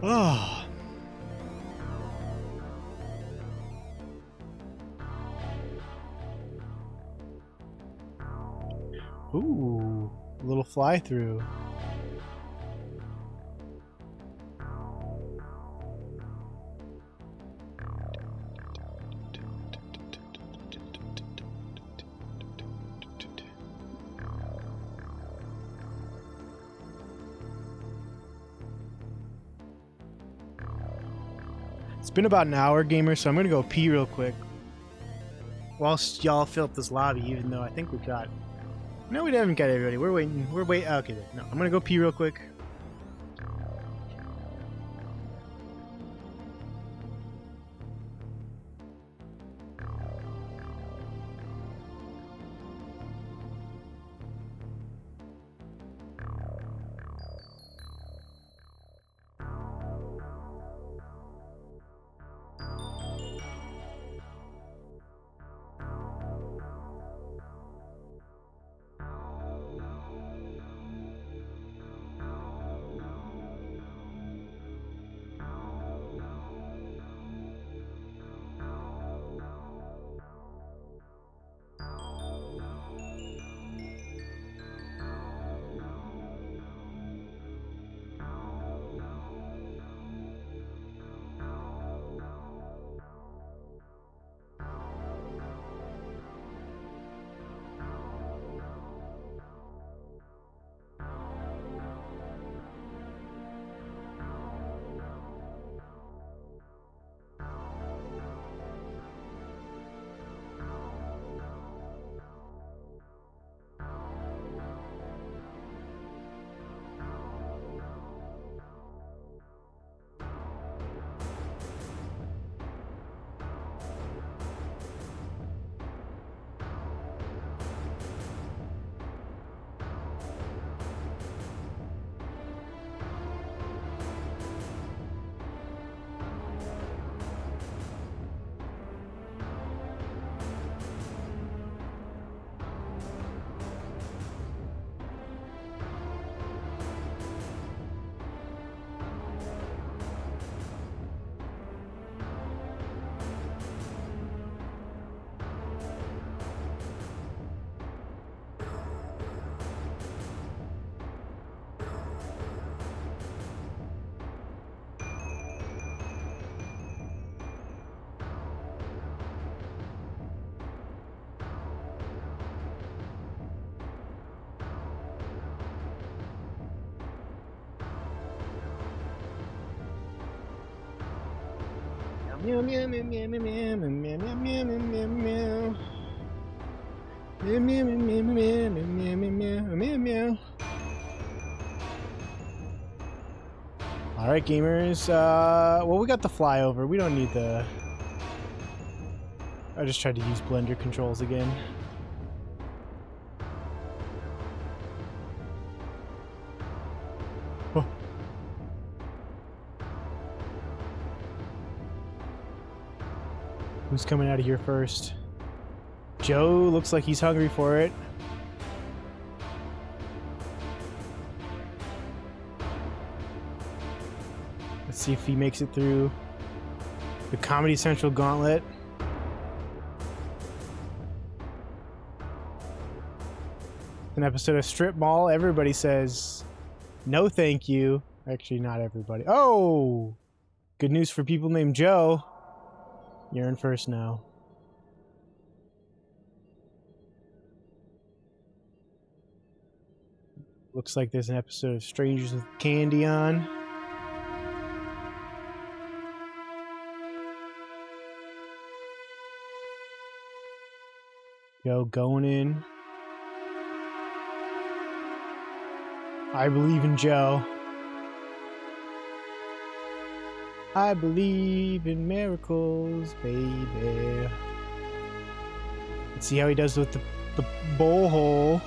Oh. Ooh, a little fly through. It's been about an hour, gamers, so I'm gonna go pee real quick whilst y'all fill up this lobby, even though I think we got. No, we haven't got everybody. We're waiting. We're waiting. Okay, no, I'm gonna go pee real quick. Meow meow meow meow meow meow meow meow meow meow meow. Meow meow meow meow meow meow meow meow meow. All right, gamers. Well, we got the flyover. We don't need the. I just tried to use blender controls again. Oh. Who's coming out of here first? Joe looks like he's hungry for it. Let's see if he makes it through the Comedy Central gauntlet. An episode of Strip Mall. Everybody says no thank you. Actually, not everybody. Oh! Good news for people named Joe. You're in first now. Looks like there's an episode of Strangers with Candy on. Joe going in. I believe in Joe. I believe in miracles, baby. Let's see how he does with the bowl hole.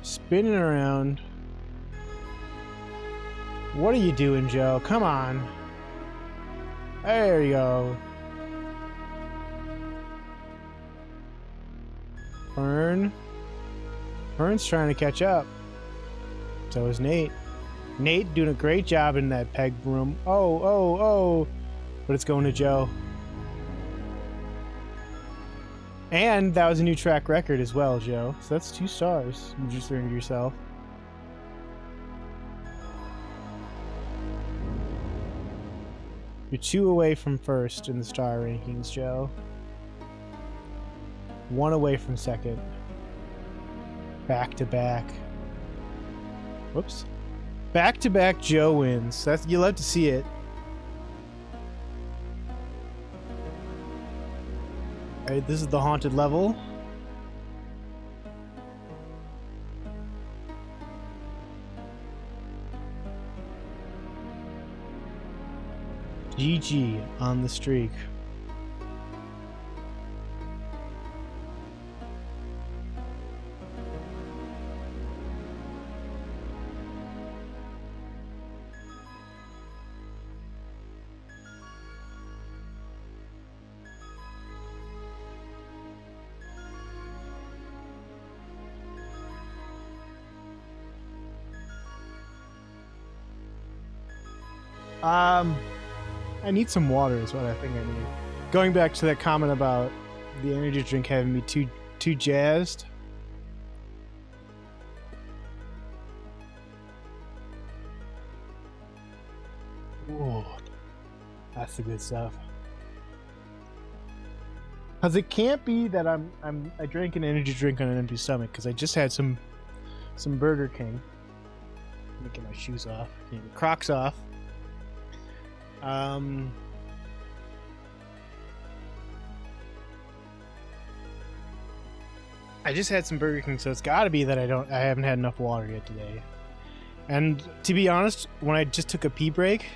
Spinning around. What are you doing, Joe? Come on. There you go. Fern's trying to catch up. So is Nate. Nate doing a great job in that peg room. Oh. But it's going to Joe. And that was a new track record as well, Joe. So that's 2 stars you just earned yourself. You're 2 away from first in the star rankings, Joe. 1 away from second. Back to back. Whoops. Back to back Joe wins. That's, you love to see it. Alright, this is the haunted level. GG on the streak. I need some water is what I think I need. Going back to that comment about the energy drink having me too jazzed. Whoa, that's the good stuff. Cause it can't be that I drank an energy drink on an empty stomach because I just had some Burger King. Let me get my shoes off. Get the Crocs off. I just had some Burger King, so it's got to be that I haven't had enough water yet today. And to be honest, when I just took a pee break,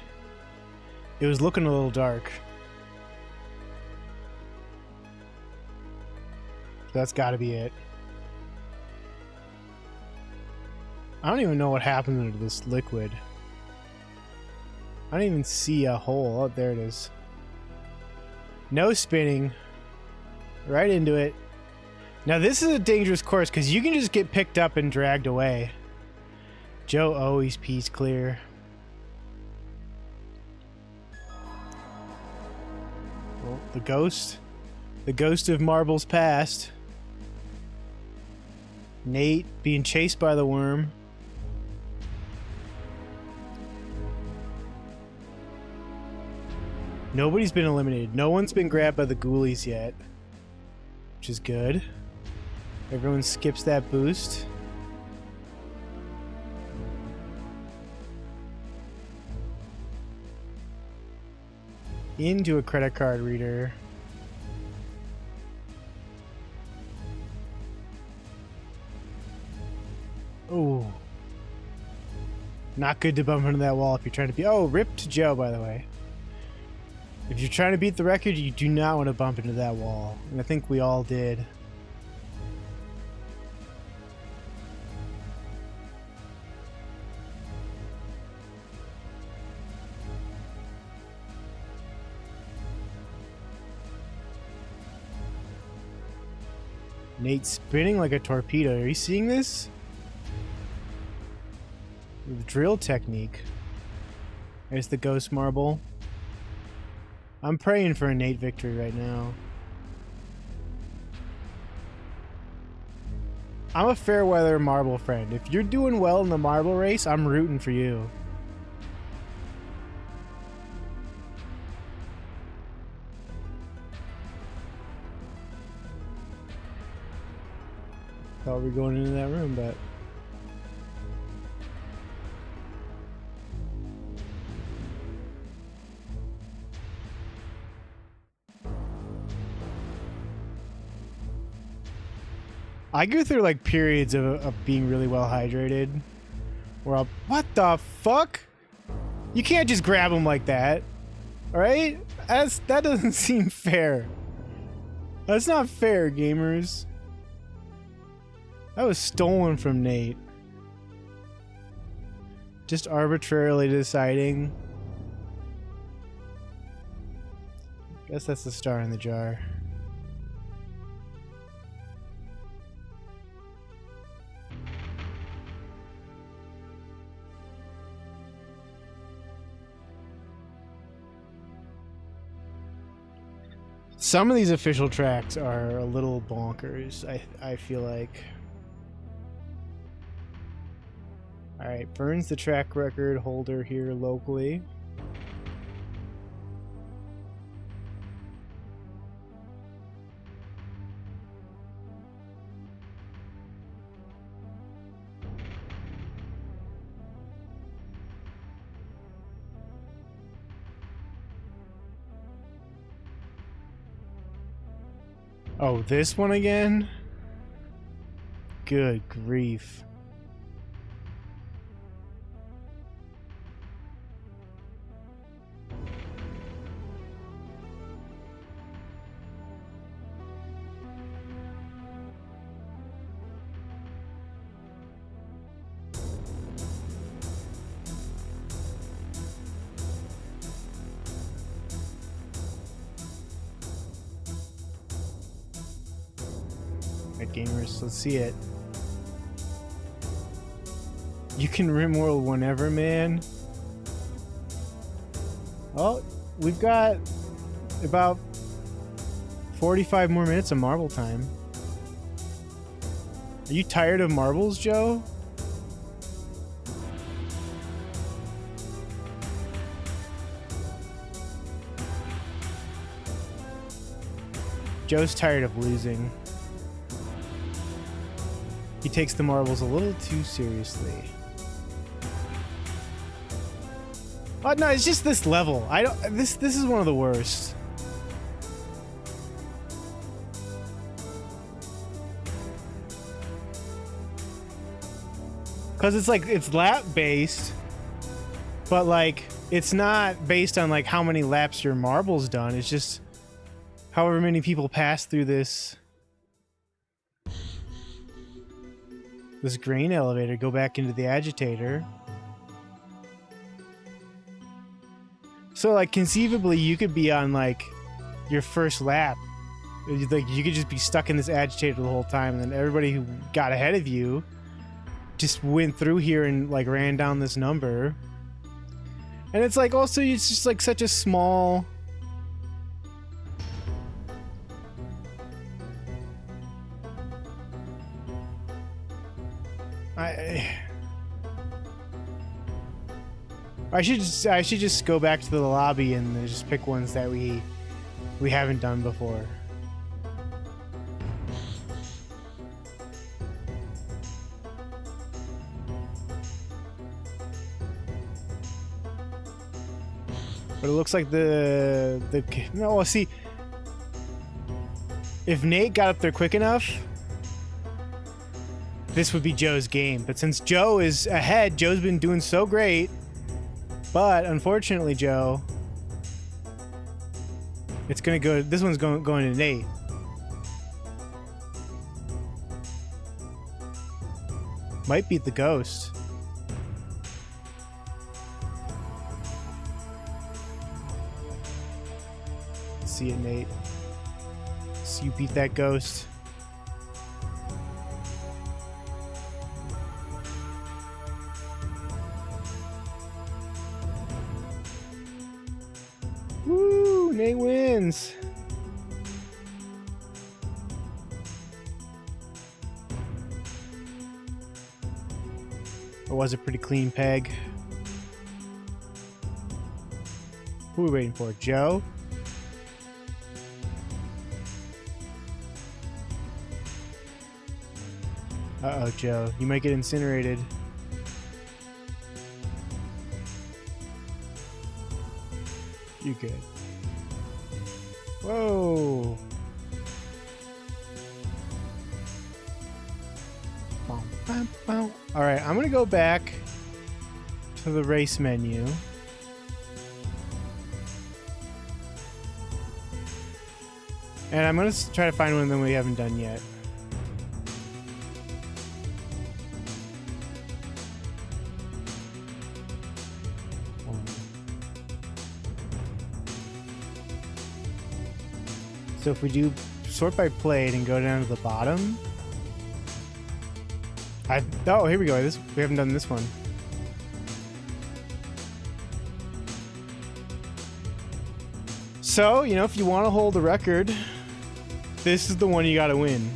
it was looking a little dark. That's got to be it. I don't even know what happened to this liquid. I don't even see a hole. Oh, there it is. No spinning. Right into it. Now this is a dangerous course because you can just get picked up and dragged away. Joe always pees clear. Well, the ghost of marbles past. Nate being chased by the worm. Nobody's been eliminated. No one's been grabbed by the ghoulies yet, which is good. Everyone skips that boost. into a credit card reader. Oh. Not good to bump into that wall if you're trying to be... Oh, rip to Joe, by the way. If you're trying to beat the record, you do not want to bump into that wall. And I think we all did. Nate spinning like a torpedo. Are you seeing this? The drill technique. There's the ghost marble. I'm praying for a Nate victory right now. I'm a fair weather marble friend. If you're doing well in the marble race, I'm rooting for you. Thought we were going into that room, but... I go through like periods of being really well hydrated where I'll... What the fuck? You can't just grab them like that. Alright? That doesn't seem fair. That's not fair, gamers. That was stolen from Nate. Just arbitrarily deciding. Guess that's the star in the jar. Some of these official tracks are a little bonkers, I feel like. Alright, Burns the track record holder here locally. Oh, this one again? Good grief. Gamers, let's see it. You can rimworld whenever, man. Oh, we've got about 45 more minutes of marble time. Are you tired of marbles, Joe? Joe's tired of losing. He takes the marbles a little too seriously. Oh no, it's just this level. I don't. This is one of the worst. Cause it's like it's lap based, but like it's not based on like how many laps your marble's done. It's just however many people pass through this grain elevator, go back into the agitator. So like conceivably you could be on like your first lap. Like you could just be stuck in this agitator the whole time, and then everybody who got ahead of you just went through here and like ran down this number. And it's like also it's just like such a small... I should just go back to the lobby and just pick ones that we haven't done before. But it looks like no, well, see, if Nate got up there quick enough, this would be Joe's game. But since Joe is ahead, Joe's been doing so great. But unfortunately, Joe, it's gonna go. This one's going to Nate. Might beat the ghost. See it, Nate. So you beat that ghost. Woo! Nate wins. It was a pretty clean peg. Who are we waiting for? Joe? Uh-oh, Joe. You might get incinerated. You good. Whoa! Alright, I'm gonna go back to the race menu. And I'm gonna try to find one of them we haven't done yet. So if we do sort by plate and go down to the bottom. Oh, here we go. We haven't done this one. So, you know, if you want to hold the record, this is the one you got to win.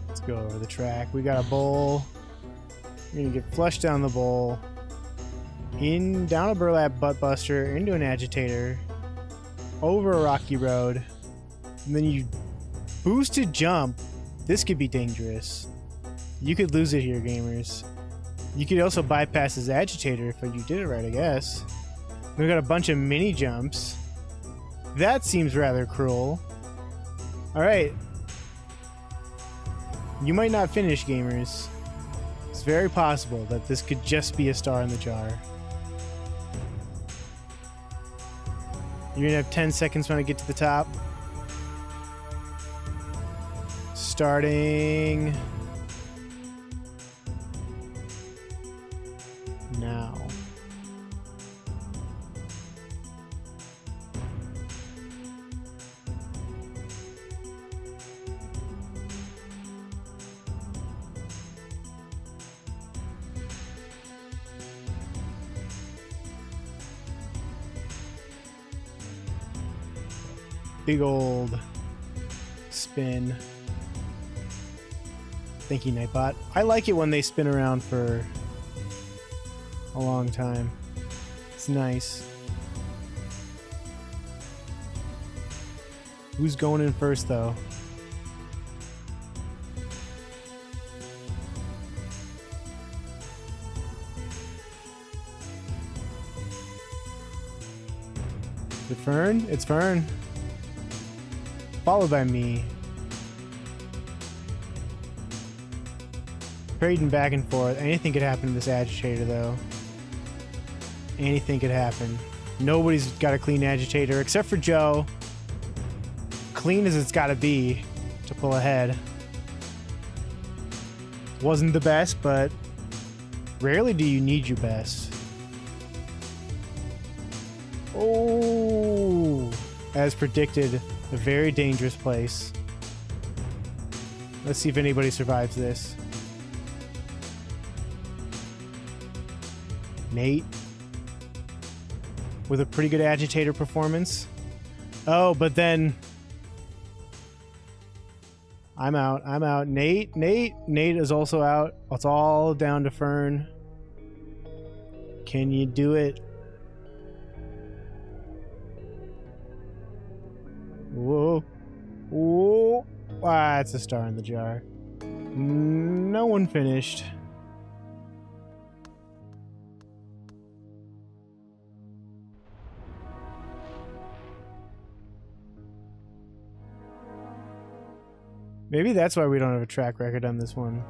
Let's go over the track. We got a bowl. We're gonna get flushed down the bowl, down a burlap butt buster, into an agitator, over a rocky road, and then you boosted jump. This could be dangerous. You could lose it here, gamers. You could also bypass his agitator if you did it right, I guess. We got a bunch of mini jumps. That seems rather cruel. All right. You might not finish, gamers. It's very possible that this could just be a star in the jar. You're gonna have 10 seconds when I get to the top. Starting now. Big old spin. Thank you, Nightbot. I like it when they spin around for a long time. It's nice. Who's going in first, though? Is it Fern? It's Fern. Followed by me. Trading back and forth. Anything could happen to this agitator, though. Anything could happen. Nobody's got a clean agitator except for Joe. Clean as it's got to be to pull ahead. Wasn't the best, but rarely do you need your best. Oh, as predicted. A very dangerous place. Let's see if anybody survives this. Nate. With a pretty good agitator performance. Oh, but then... I'm out. I'm out. Nate is also out. It's all down to Fern. Can you do it? Whoa. Whoa. Ah, it's a star in the jar. No one finished. Maybe that's why we don't have a track record on this one.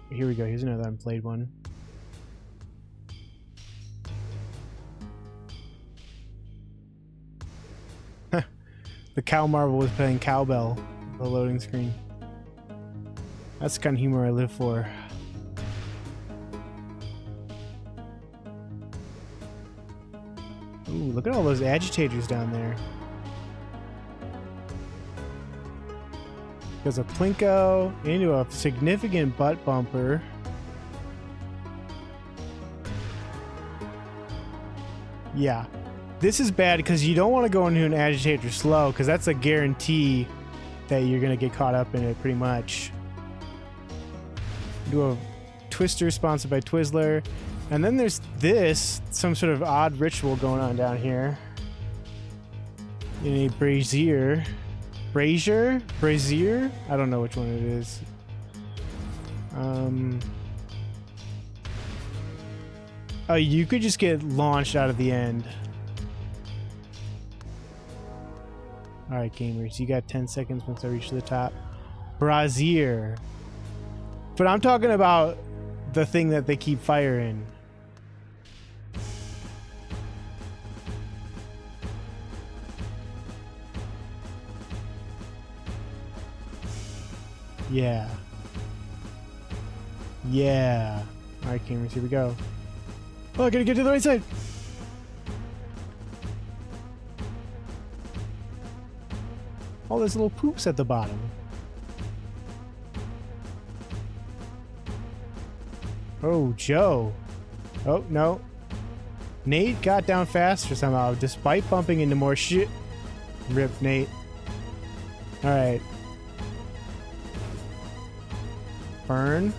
Here we go. Here's another unplayed one. The cow marble was playing cowbell on the loading screen. That's the kind of humor I live for. Ooh, look at all those agitators down there. There's a Plinko into a significant butt bumper. Yeah. This is bad because you don't want to go into an agitator slow because that's a guarantee that you're going to get caught up in it pretty much. Do a twister sponsored by Twizzler. And then there's this, some sort of odd ritual going on down here. You need brazier. Brazier? Brazier? I don't know which one it is. Oh, you could just get launched out of the end. Alright, gamers, you got 10 seconds once I reach the top. Brazier. But I'm talking about the thing that they keep fire in. Yeah. Yeah. Alright, gamers, here we go. Oh, I gotta get to the right side. All those little poops at the bottom. Oh, Joe. Oh, no. Nate got down faster somehow, despite bumping into more shit. Rip, Nate. Alright. Burn.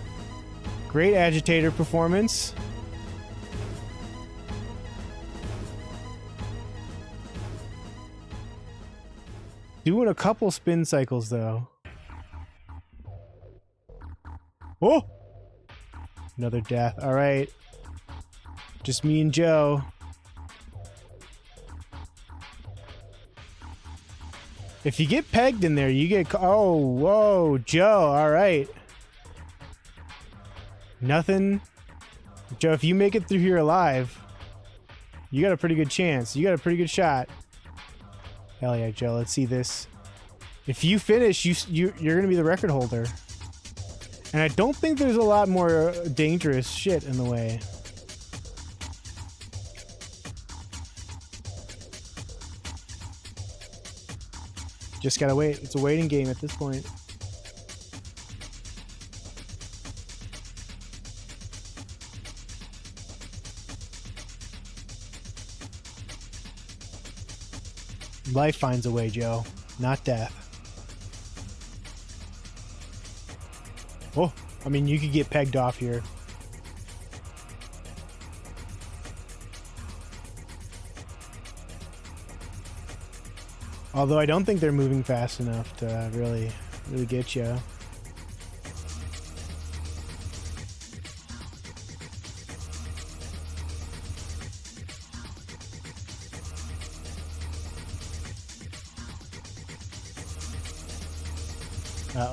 Great agitator performance. Doing a couple spin cycles though. Oh! Another death. Alright. Just me and Joe. If you get pegged in there, you get... Oh, whoa, Joe. Alright. Nothing. Joe, if you make it through here alive, you got a pretty good chance. You got a pretty good shot. Hell yeah, Joe. Let's see this. If you finish, you're going to be the record holder. And I don't think there's a lot more dangerous shit in the way. Just gotta wait. It's a waiting game at this point. Life finds a way, Joe. Not death. Oh, I mean, you could get pegged off here. Although I don't think they're moving fast enough to really get you.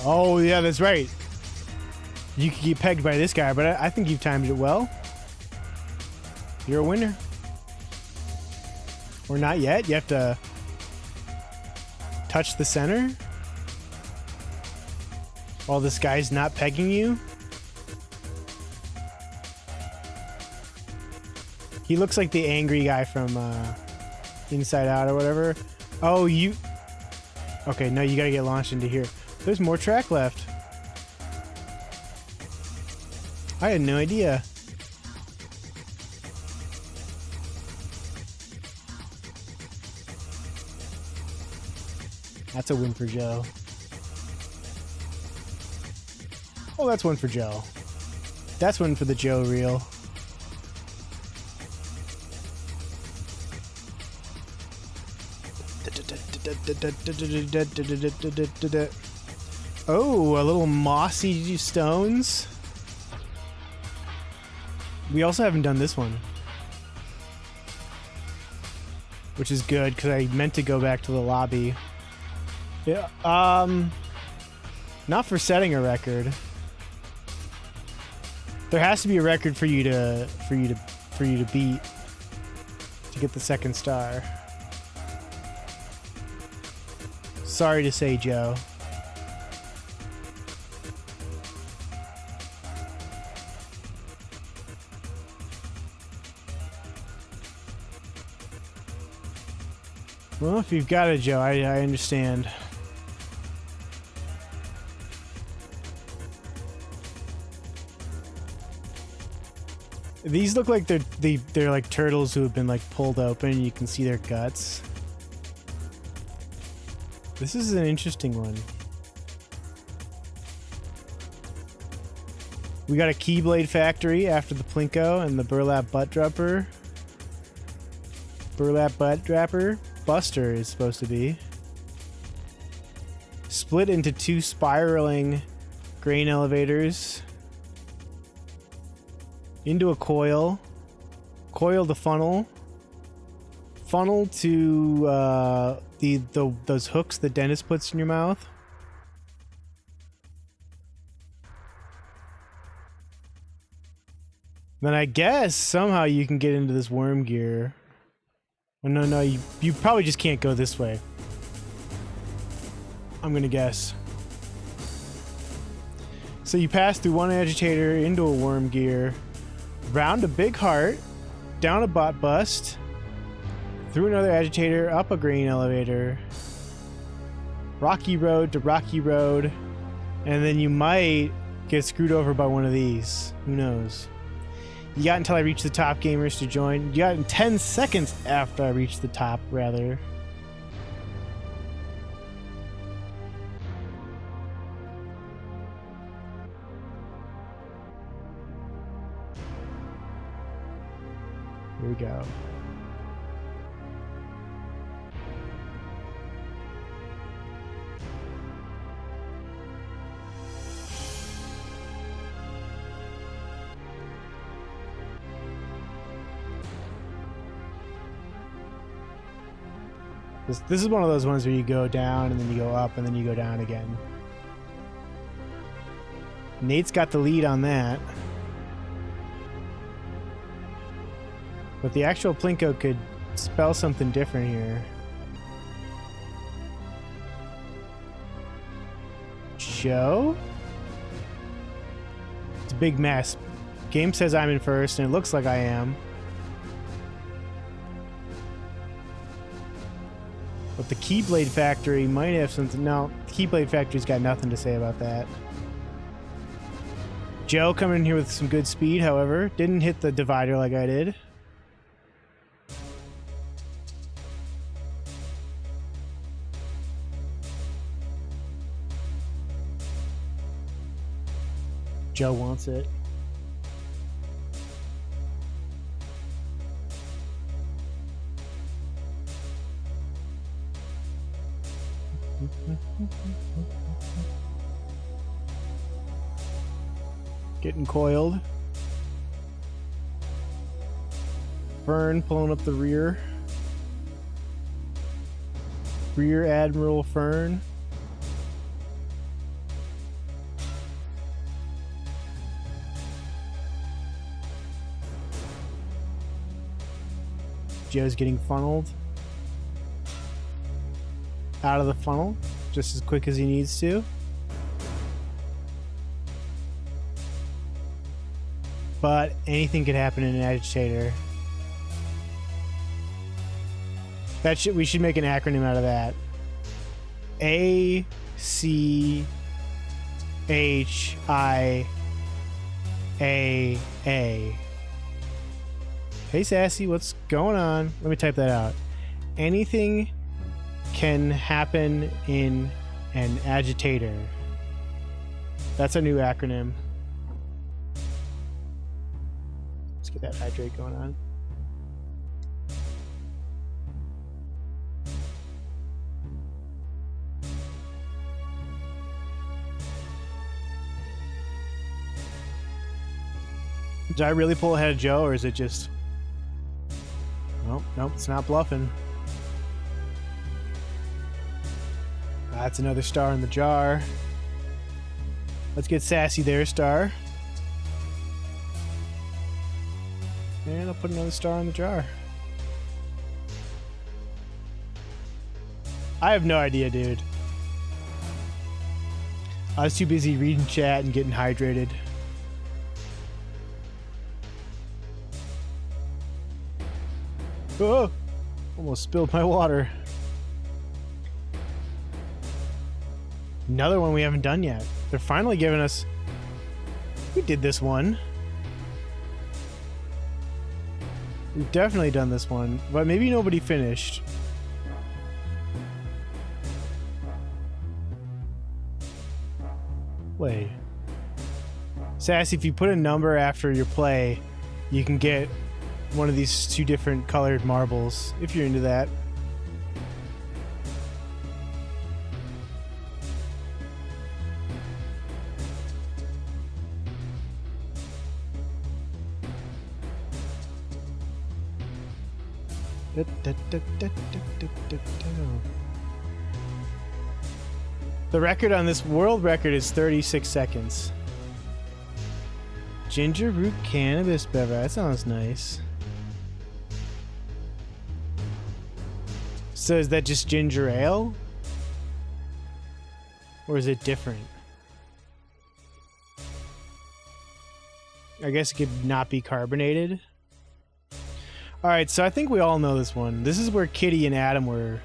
Oh, yeah, that's right. You could get pegged by this guy, but I think you've timed it well. You're a winner. Or not yet. You have to touch the center while this guy's not pegging you. He looks like the angry guy from Inside Out or whatever. Oh, you... Okay, no, you gotta get launched into here. There's more track left. I had no idea. That's a win for Joe. Oh, that's one for Joe. That's one for the Joe reel. Oh, a little mossy stones. We also haven't done this one, which is good because I meant to go back to the lobby. Yeah, not for setting a record. There has to be a record for you to beat to get the second star. Sorry to say, Joe. Well, if you've got it, Joe, I understand. These look like they're like turtles who have been like pulled open. You can see their guts. This is an interesting one. We got a Keyblade factory after the Plinko and the Burlap Butt Dropper. Burlap Butt Dropper Buster is supposed to be. Split into two spiraling grain elevators. Into a coil. Coil to funnel. Funnel to those hooks that Dennis puts in your mouth. Then I guess somehow you can get into this worm gear. Oh, no, you probably just can't go this way. I'm gonna guess. So you pass through one agitator into a worm gear, round a big heart, down a bot bust, through another agitator, up a grain elevator, rocky road to rocky road, and then you might get screwed over by one of these. Who knows? You got until I reach the top gamers to join. You got 10 seconds after I reach the top, rather. Here we go. This is one of those ones where you go down and then you go up and then you go down again. Nate's got the lead on that. But the actual Plinko could spell something different here. Joe? It's a big mess. Game says I'm in first and it looks like I am. But the Keyblade Factory might have something. No, the Keyblade Factory's got nothing to say about that. Joe coming in here with some good speed, however. Didn't hit the divider like I did. Joe wants it. Getting coiled. Fern pulling up the rear. Rear Admiral Fern. Joe's getting funneled out of the funnel just as quick as he needs to. But anything could happen in an agitator. We should make an acronym out of that. ACHI A. Hey, Sassy, what's going on? Let me type that out. Anything can happen in an agitator. That's a new acronym. Let's get that hydrate going on. Did I really pull ahead of Joe, or is it just... Nope, it's not bluffing. That's another star in the jar. Let's get Sassy there, star. And I'll put another star in the jar. I have no idea, dude. I was too busy reading chat and getting hydrated. Oh! Almost spilled my water. Another one we haven't done yet. They're finally giving us... We did this one. We've definitely done this one, but maybe nobody finished. Wait. Sassy, if you put a number after your play, you can get one of these two different colored marbles, if you're into that. The record on this world record is 36 seconds. Ginger root cannabis beverage. That sounds nice. So is that just ginger ale? Or is it different? I guess it could not be carbonated. Alright, so I think we all know this one. This is where Kitty and Adam were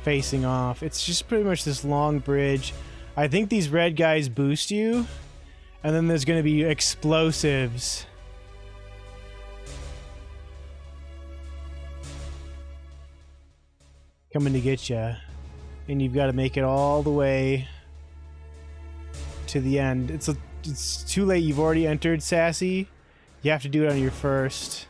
facing off. It's just pretty much this long bridge. I think these red guys boost you. And then there's going to be explosives. Coming to get you. And you've got to make it all the way to the end. It's too late. You've already entered, Sassy. You have to do it on your first.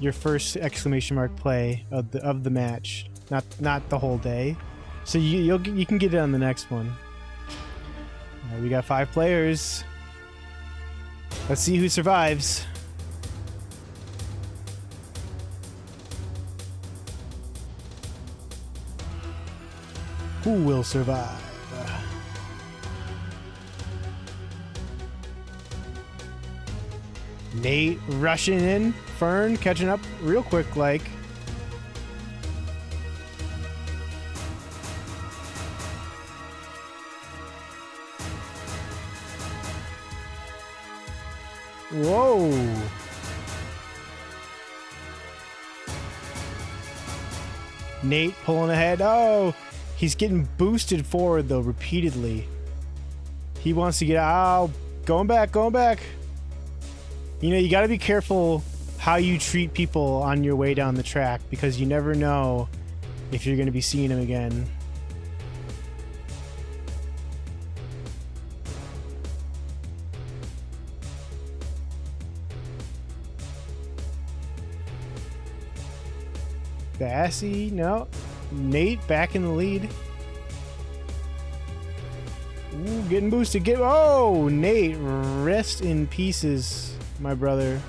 Your first exclamation mark play of the match, not the whole day. So you can get it on the next one. All right, we got 5 players. Let's see who survives. Who will survive? Nate rushing in. Fern catching up real quick like. Whoa. Nate pulling ahead. Oh, he's getting boosted forward though repeatedly. He wants to get out. Going back. You know, you got to be careful how you treat people on your way down the track because you never know if you're going to be seeing them again. Bassy, no. Nate back in the lead. Ooh, getting boosted. Oh, Nate, rest in pieces, my brother.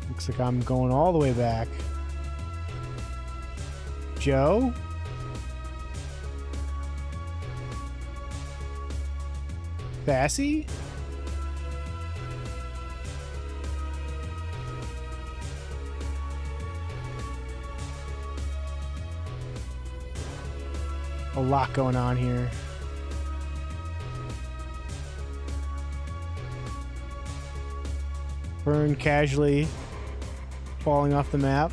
Looks like I'm going all the way back. Joe? Bassy? A lot going on here. Burn casually falling off the map.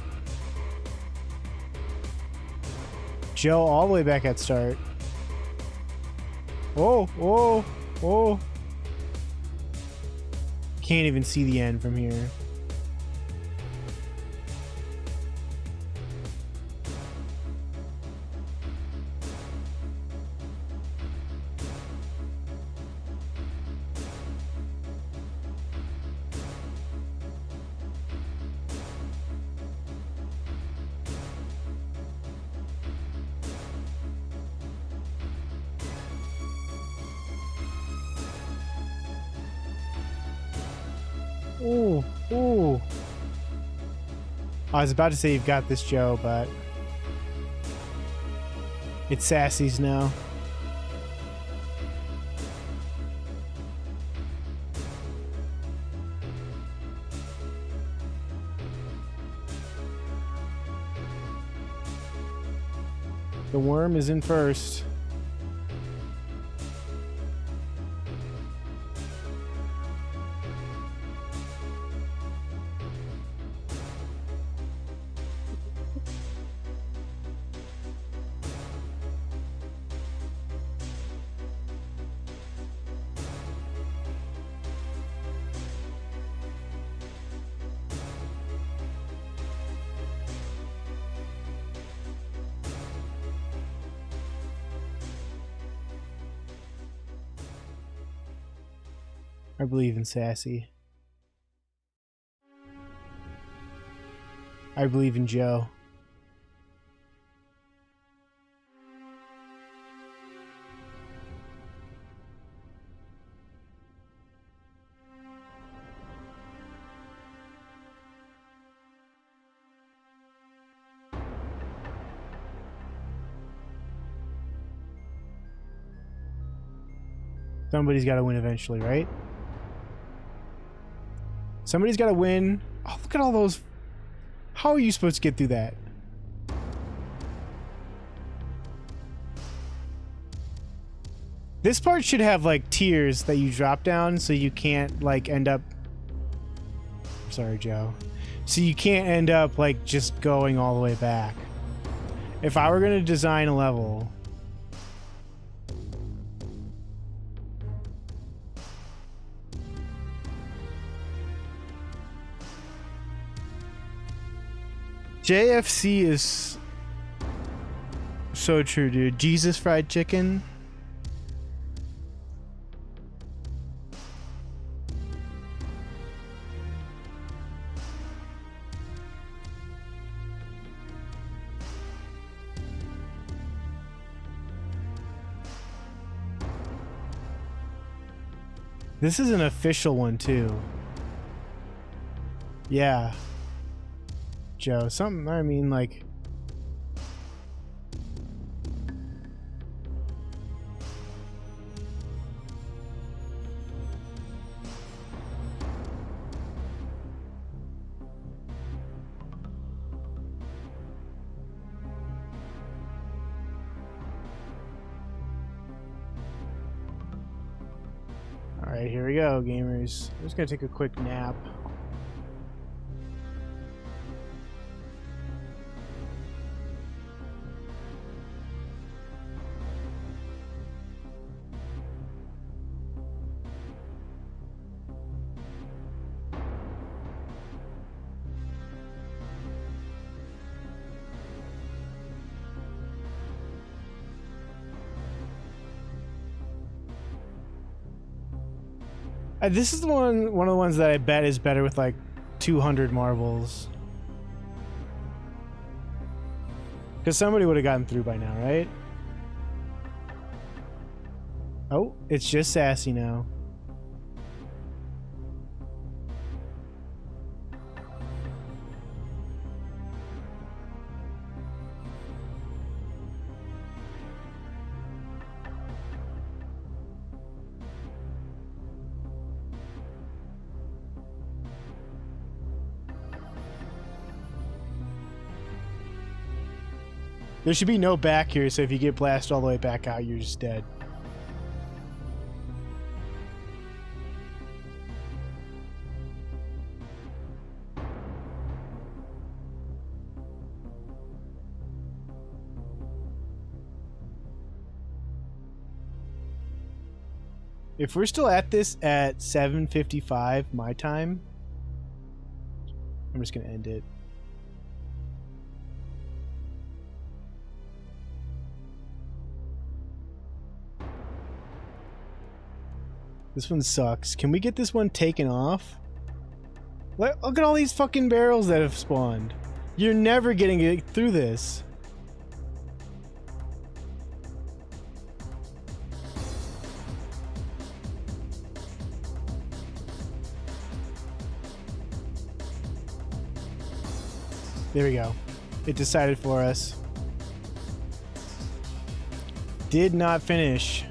Joe all the way back at start. Oh, oh, oh. Can't even see the end from here. Ooh, ooh. I was about to say you've got this, Joe, but it's Sassy's now. The worm is in first. I believe in Sassy. I believe in Joe. Somebody's got to win eventually, right? Somebody's got to win. Oh, look at all those. How are you supposed to get through that? This part should have like tiers that you drop down so you can't like end up. Sorry, Joe. So you can't end up like just going all the way back. If I were going to design a level, JFC is so true, dude. Jesus fried chicken. This is an official one too. Yeah. Joe, something, I mean, like... Alright, here we go, gamers. I'm just gonna take a quick nap. This is the one of the ones that I bet is better with like 200 marbles. Because somebody would have gotten through by now, right? Oh, it's just Sassy now. There should be no back here, so if you get blasted all the way back out, you're just dead. If we're still at this at 7:55 my time, I'm just gonna end it. This one sucks. Can we get this one taken off? Look at all these fucking barrels that have spawned. You're never getting it through this. There we go. It decided for us. Did not finish.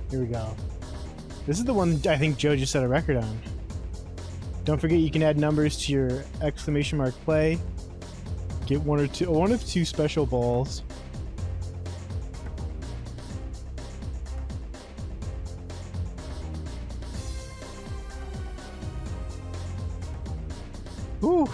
Here we go. This is the one I think Joe just set a record on. Don't forget you can add numbers to your exclamation mark play. Get one of two special balls. Whew.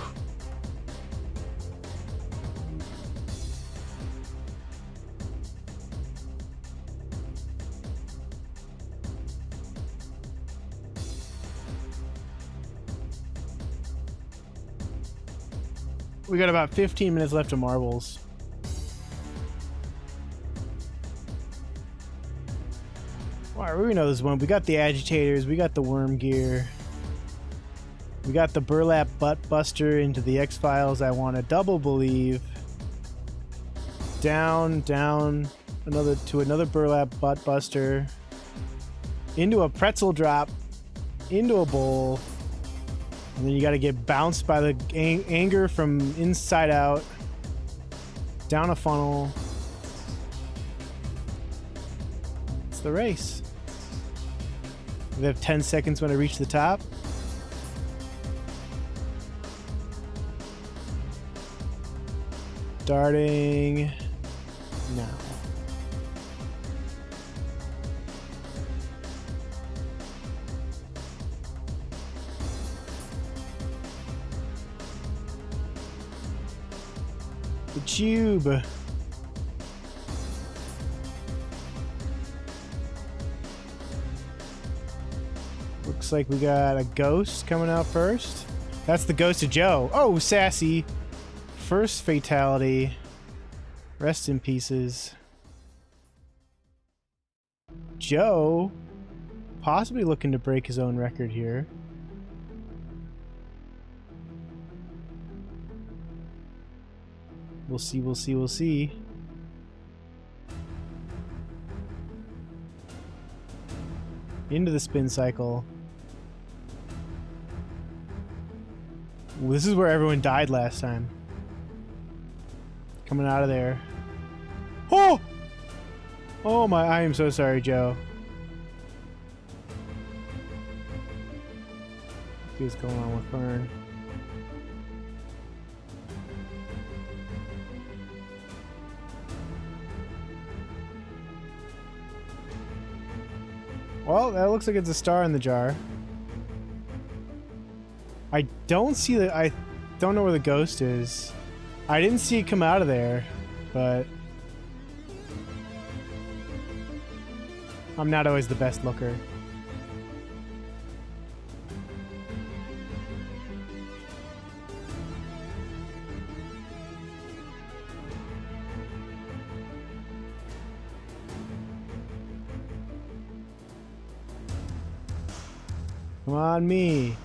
We got about 15 minutes left of marbles. Alright, we know this one. We got the agitators, we got the worm gear. We got the burlap butt buster into the X-Files. I want to double believe. Down, down, another burlap butt buster. Into a pretzel drop. Into a bowl. And then you got to get bounced by the anger from inside out. Down a funnel. It's the race. We have 10 seconds when I reach the top. Starting now. The tube. Looks like we got a ghost coming out first. That's the ghost of Joe. Oh, sassy. First fatality. Rest in pieces. Joe possibly looking to break his own record here. We'll see, we'll see, we'll see. Into the spin cycle. Ooh, this is where everyone died last time. Coming out of there. Oh! Oh my, I am so sorry, Joe. See what's going on with Fern. Well, that looks like it's a star in the jar. I don't see the... I don't know where the ghost is. I didn't see it come out of there, but... I'm not always the best looker. Come on, me.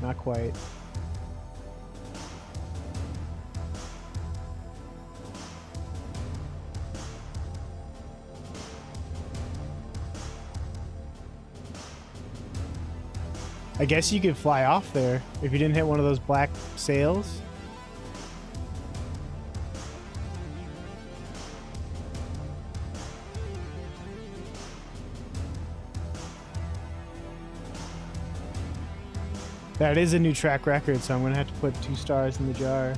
Not quite. I guess you could fly off there if you didn't hit one of those black sails. That is a new track record, so I'm gonna have to put 2 stars in the jar.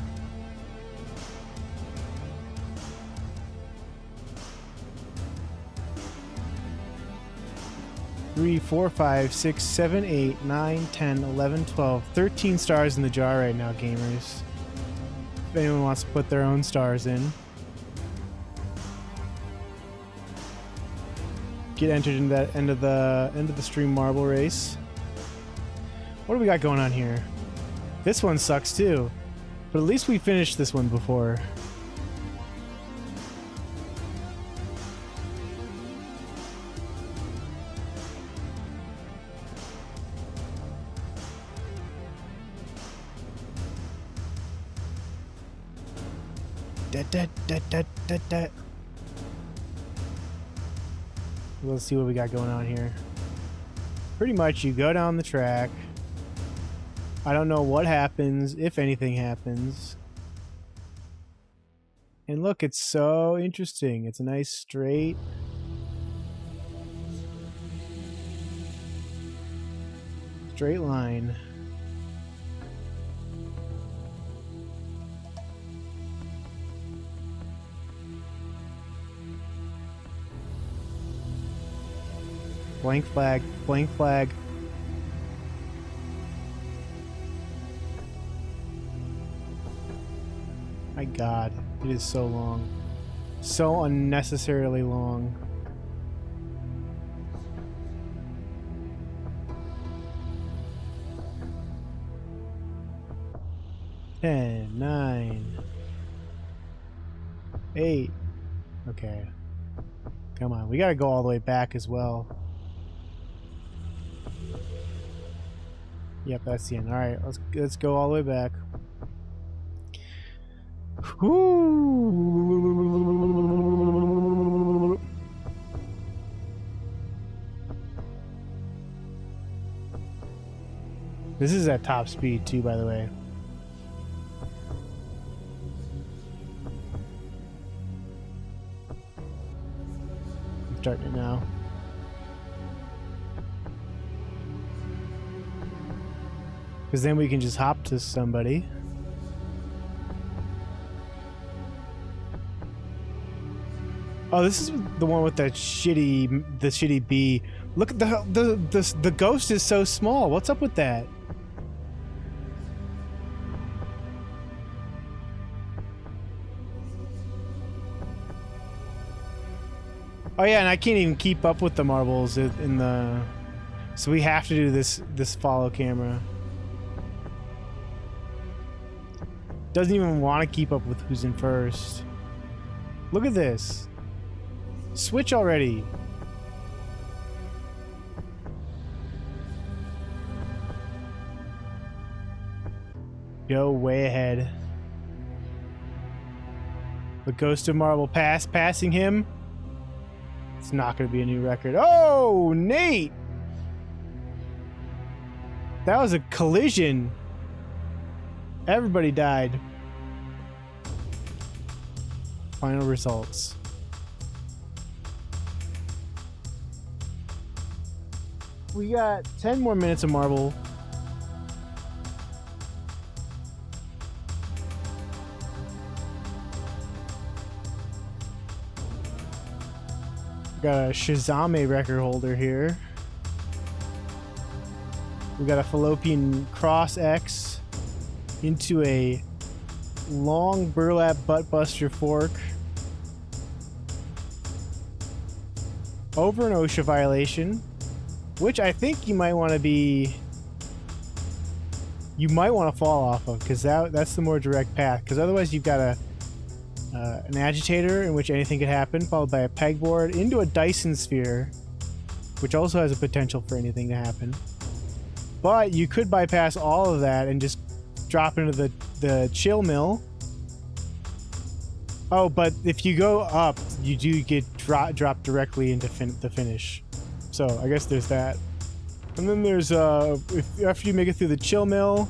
3, 4, 5, 6, 7, 8, 9, 10, 11, 12. 13 stars in the jar right now, gamers. If anyone wants to put their own stars in. Get entered into that end of the stream marble race. What do we got going on here? This one sucks too. But at least we finished this one before. Let's see what we got going on here. Pretty much you go down the track. I don't know what happens, if anything happens. And look, it's so interesting. It's a nice straight line. Blank flag, blank flag. My God, it is so long. So unnecessarily long. Ten, 9, 8. Okay. Come on, we gotta go all the way back as well. Yep, that's the end. All right, let's go all the way back. Whoo! This is at top speed too, by the way. I'm starting it now. Because then we can just hop to somebody. Oh, this is the one with that shitty bee. Look at the ghost is so small. What's up with that? Oh yeah, and I can't even keep up with the marbles in the. So we have to do this follow camera. Doesn't even want to keep up with who's in first. Look at this. Switch already. Go way ahead. The Ghost of Marble passing him. It's not going to be a new record. Oh, Nate! That was a collision. Everybody died. Final results. We got 10 more minutes of marble. We got a Shazame record holder here. We got a fallopian cross X into a long burlap buttbuster fork. Over an OSHA violation, which I think you might want to fall off of, because that's the more direct path, because otherwise you've got an agitator in which anything could happen, followed by a pegboard into a Dyson sphere, which also has a potential for anything to happen. But you could bypass all of that and just drop into the chill mill. Oh, but if you go up, you do get dropped directly into the finish. So I guess there's that. And then there's after you make it through the chill mill,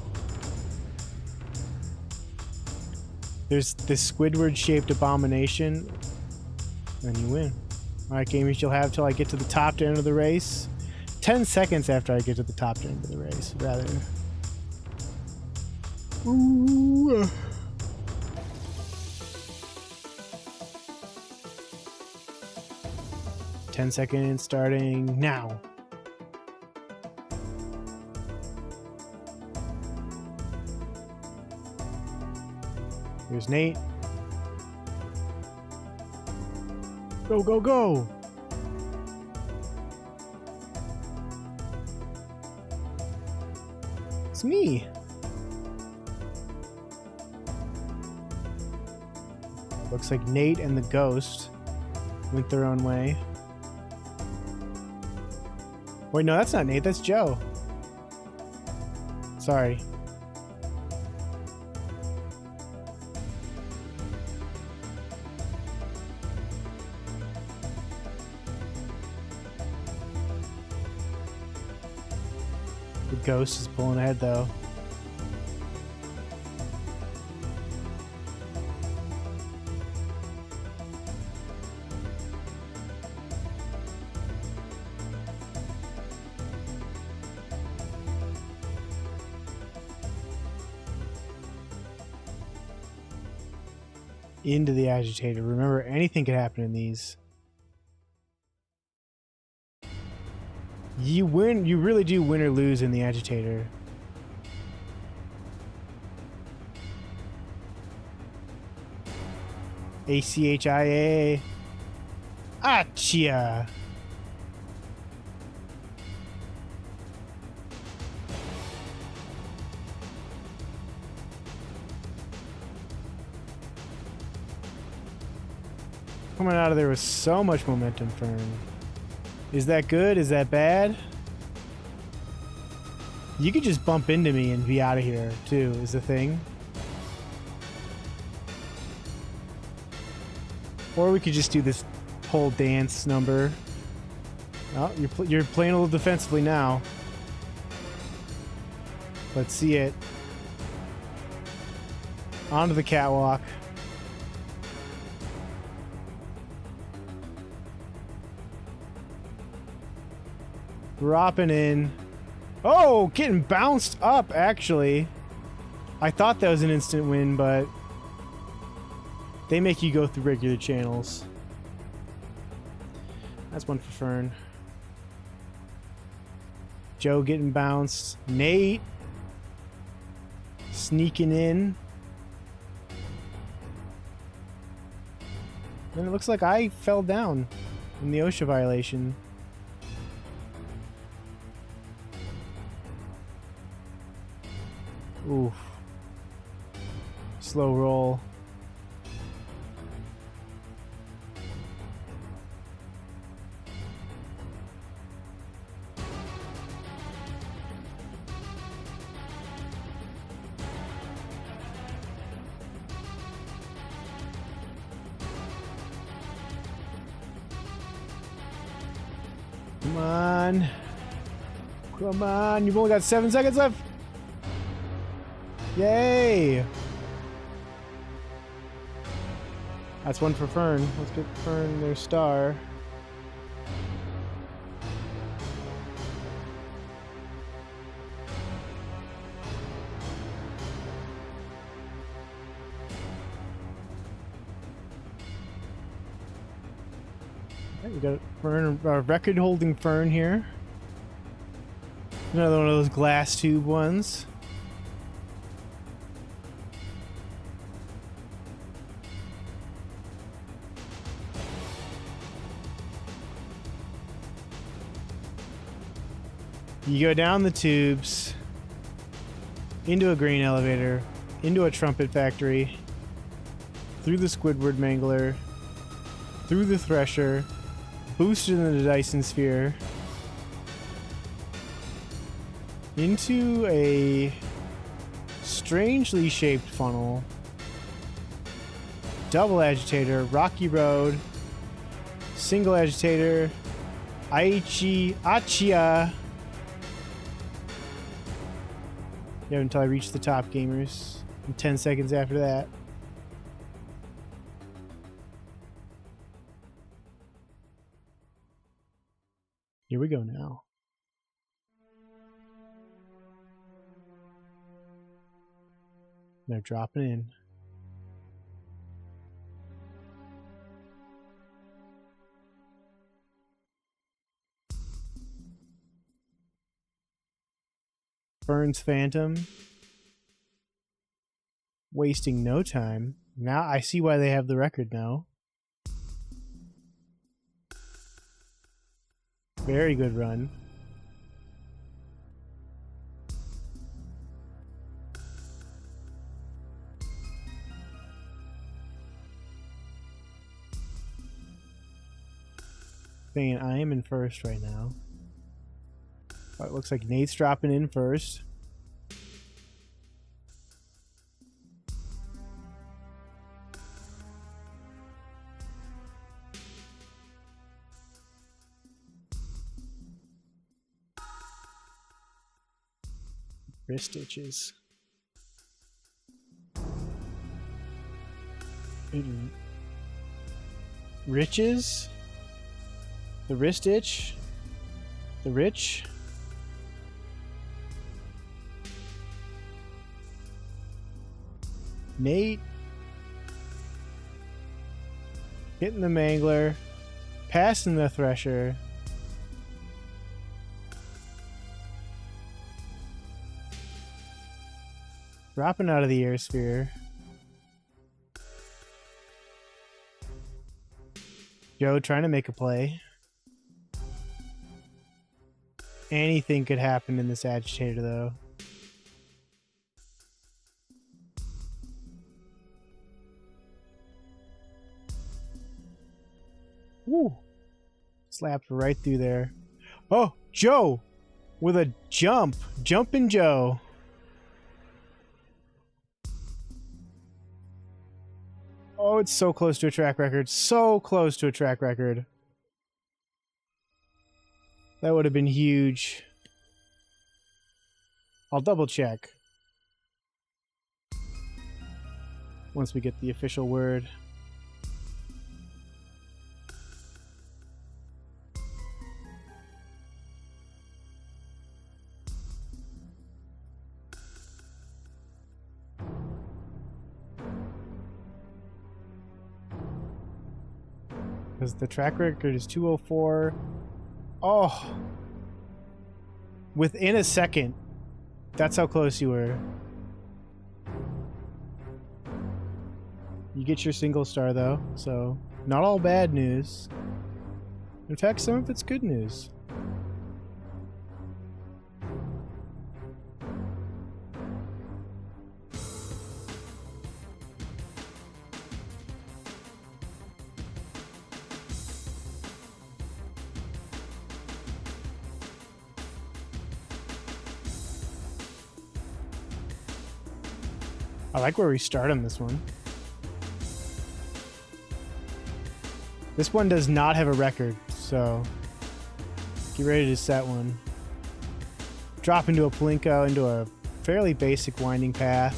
there's this Squidward-shaped abomination, and you win. All right, gamers, you'll have till I get to the top end of the race. 10 seconds after I get to the top end of the race, rather. Ooh. 10 seconds starting now. There's Nate. Go, go, go! It's me. Looks like Nate and the ghost went their own way. Wait, no, that's not Nate. That's Joe. Sorry. The ghost is pulling ahead, though. Into the agitator. Remember, anything could happen in these. You win. You really do win or lose in the agitator. ACHIA. Achia. Coming out of there with so much momentum, Fern. Is that good? Is that bad? You could just bump into me and be out of here, too, is the thing. Or we could just do this whole dance number. Oh, you're playing a little defensively now. Let's see it. Onto the catwalk. Dropping in. Oh, getting bounced up, actually. I thought that was an instant win, but they make you go through regular channels. That's one for Fern. Joe getting bounced. Nate sneaking in. And it looks like I fell down in the OSHA violation. Oof. Slow roll. Come on. Come on. You've only got 7 seconds left. Yay! That's one for Fern. Let's get Fern their star. Okay, we got Fern, record-holding Fern here. Another one of those glass tube ones. You go down the tubes, into a grain elevator, into a trumpet factory, through the Squidward Mangler, through the Thresher, boosted into the Dyson Sphere, into a strangely shaped funnel, double agitator, rocky road, single agitator, Achia. Yeah, until I reach the top, gamers. And 10 seconds after that. Here we go now. They're dropping in. Fern's Phantom. Wasting no time. Now I see why they have the record now. Very good run. Thinking I am in first right now. Oh, it looks like Nate's dropping in first. Wrist stitches. Riches? The wrist itch? The rich? Nate? Hitting the mangler. Passing the thresher. Dropping out of the air sphere. Joe trying to make a play. Anything could happen in this agitator, though. Woo! Slapped right through there. Oh, Joe! With a jump. Jumpin' Joe. Oh, it's so close to a track record. So close to a track record. That would have been huge. I'll double check. Once we get the official word. Because the track record is 2:04. Oh! Within a second. That's how close you were. You get your single star, though, so not all bad news. In fact, some of it's good news. I like where we start on this one. This one does not have a record, so get ready to set one. Drop into a Plinko into a fairly basic winding path.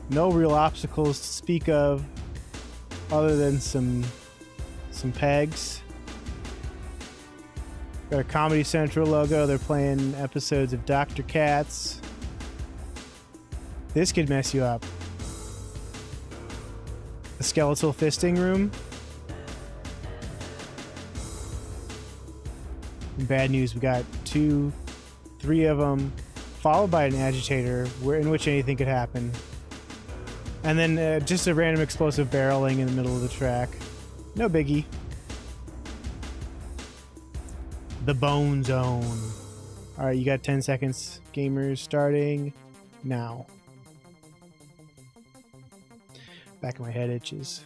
No real obstacles to speak of, other than some pegs. Got a Comedy Central logo. They're playing episodes of Dr. Katz. This could mess you up. A skeletal fisting room. And bad news, we got 2, 3 of them, followed by an agitator in which anything could happen. And then just a random explosive barreling in the middle of the track. No biggie. The Bone Zone. Alright, you got 10 seconds. Gamers starting now. Back of my head itches.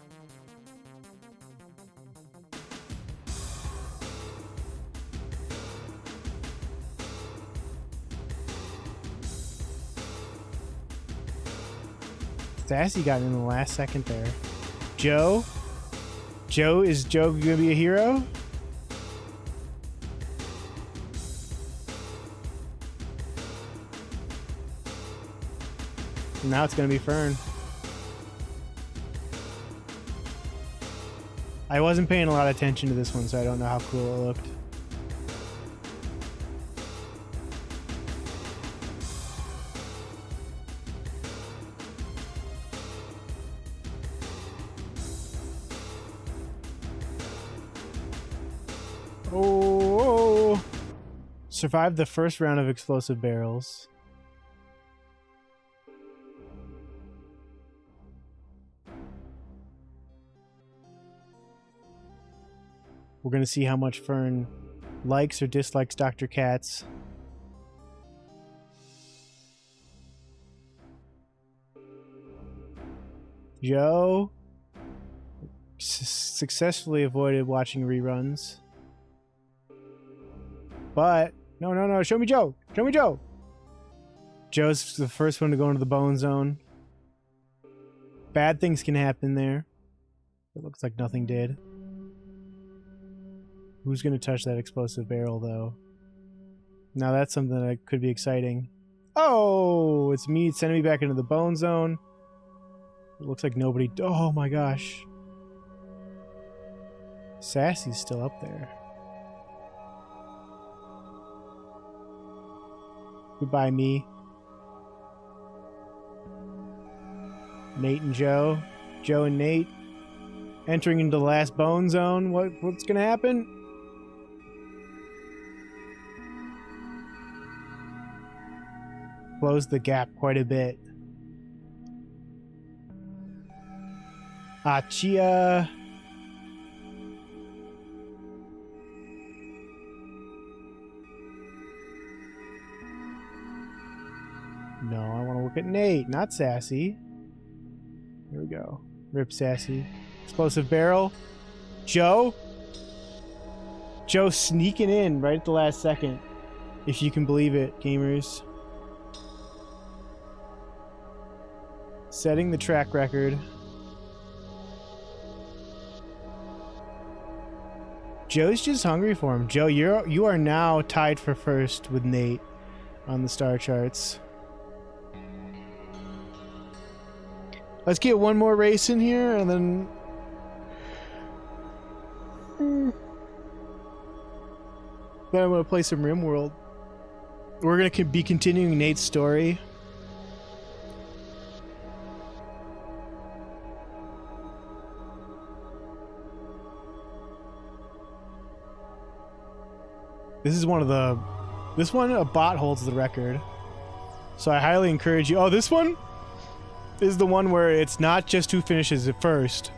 Sassy got in the last second there. Joe? Is Joe gonna be a hero? Now it's gonna be Fern. I wasn't paying a lot of attention to this one, so I don't know how cool it looked. Oh! Survived the first round of explosive barrels. We're going to see how much Fern likes or dislikes Dr. Katz. Joe successfully avoided watching reruns. But, no, show me Joe! Show me Joe! Joe's the first one to go into the bone zone. Bad things can happen there. It looks like nothing did. Who's going to touch that explosive barrel, though? Now that's something that could be exciting. Oh! It's me sending me back into the bone zone. It looks like nobody... Oh my gosh. Sassy's still up there. Goodbye, me. Nate and Joe. Joe and Nate. Entering into the last bone zone. What's gonna happen? Close the gap quite a bit. Achia. No, I want to look at Nate, not Sassy. Here we go. Rip Sassy. Explosive barrel. Joe. Joe sneaking in right at the last second. If you can believe it, gamers. Setting the track record. Joe's just hungry for him. Joe, you are now tied for first with Nate on the star charts. Let's get one more race in here, and then... Then I'm going to play some RimWorld. We're going to be continuing Nate's story. This is one of the... This one, a bot holds the record. So I highly encourage you... Oh, this one is the one where it's not just who finishes it first.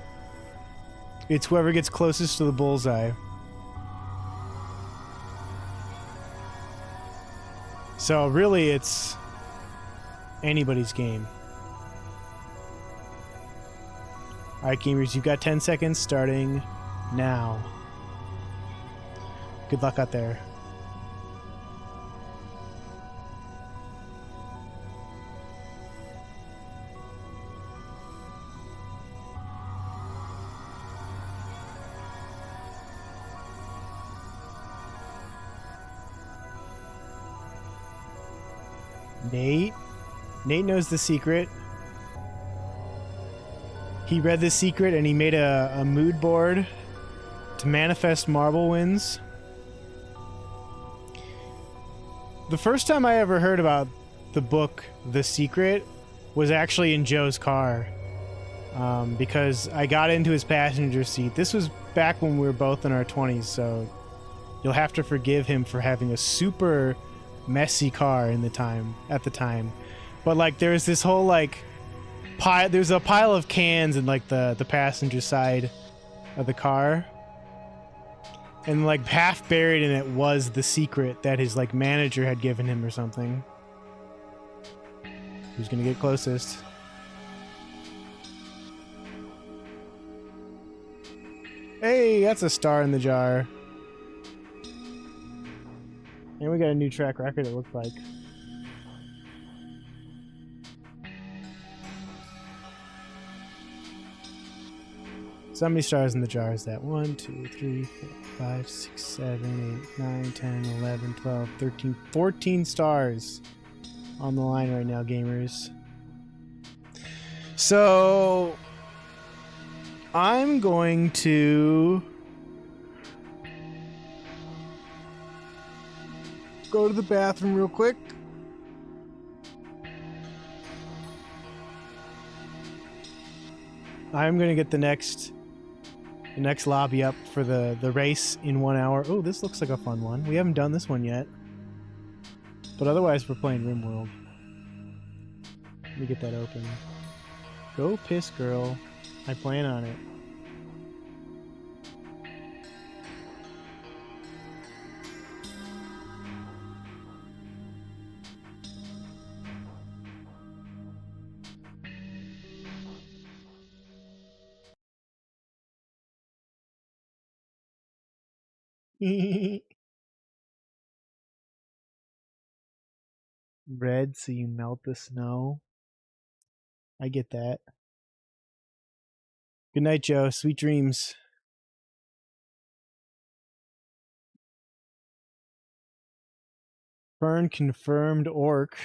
It's whoever gets closest to the bullseye. So really, it's anybody's game. Alright, gamers, you've got 10 seconds starting now. Good luck out there. Nate knows the secret. He read the secret and he made a mood board to manifest marble wins. The first time I ever heard about the book The Secret was actually in Joe's car. Because I got into his passenger seat. This was back when we were both in our 20s, so you'll have to forgive him for having a super messy car at the time. But like there's this whole like there's a pile of cans in like the passenger side of the car, and like half buried in it was the secret that his like manager had given him or something. Who's gonna get closest? Hey, that's a star in the jar. And we got a new track record, it looks like. So how many stars in the jar is that? 1, 2, 3, 4, 5, 6, 7, 8, 9, 10, 11, 12, 13, 14 stars on the line right now, gamers. So I'm going to go to the bathroom real quick. I'm gonna get the next lobby up for the race in 1 hour. Oh, this looks like a fun one. We haven't done this one yet, but otherwise we're playing RimWorld. Let me get that open. Go piss, girl. I plan on it. Red, so you melt the snow. I get that. Good night, Joe. Sweet dreams. Fern confirmed orc.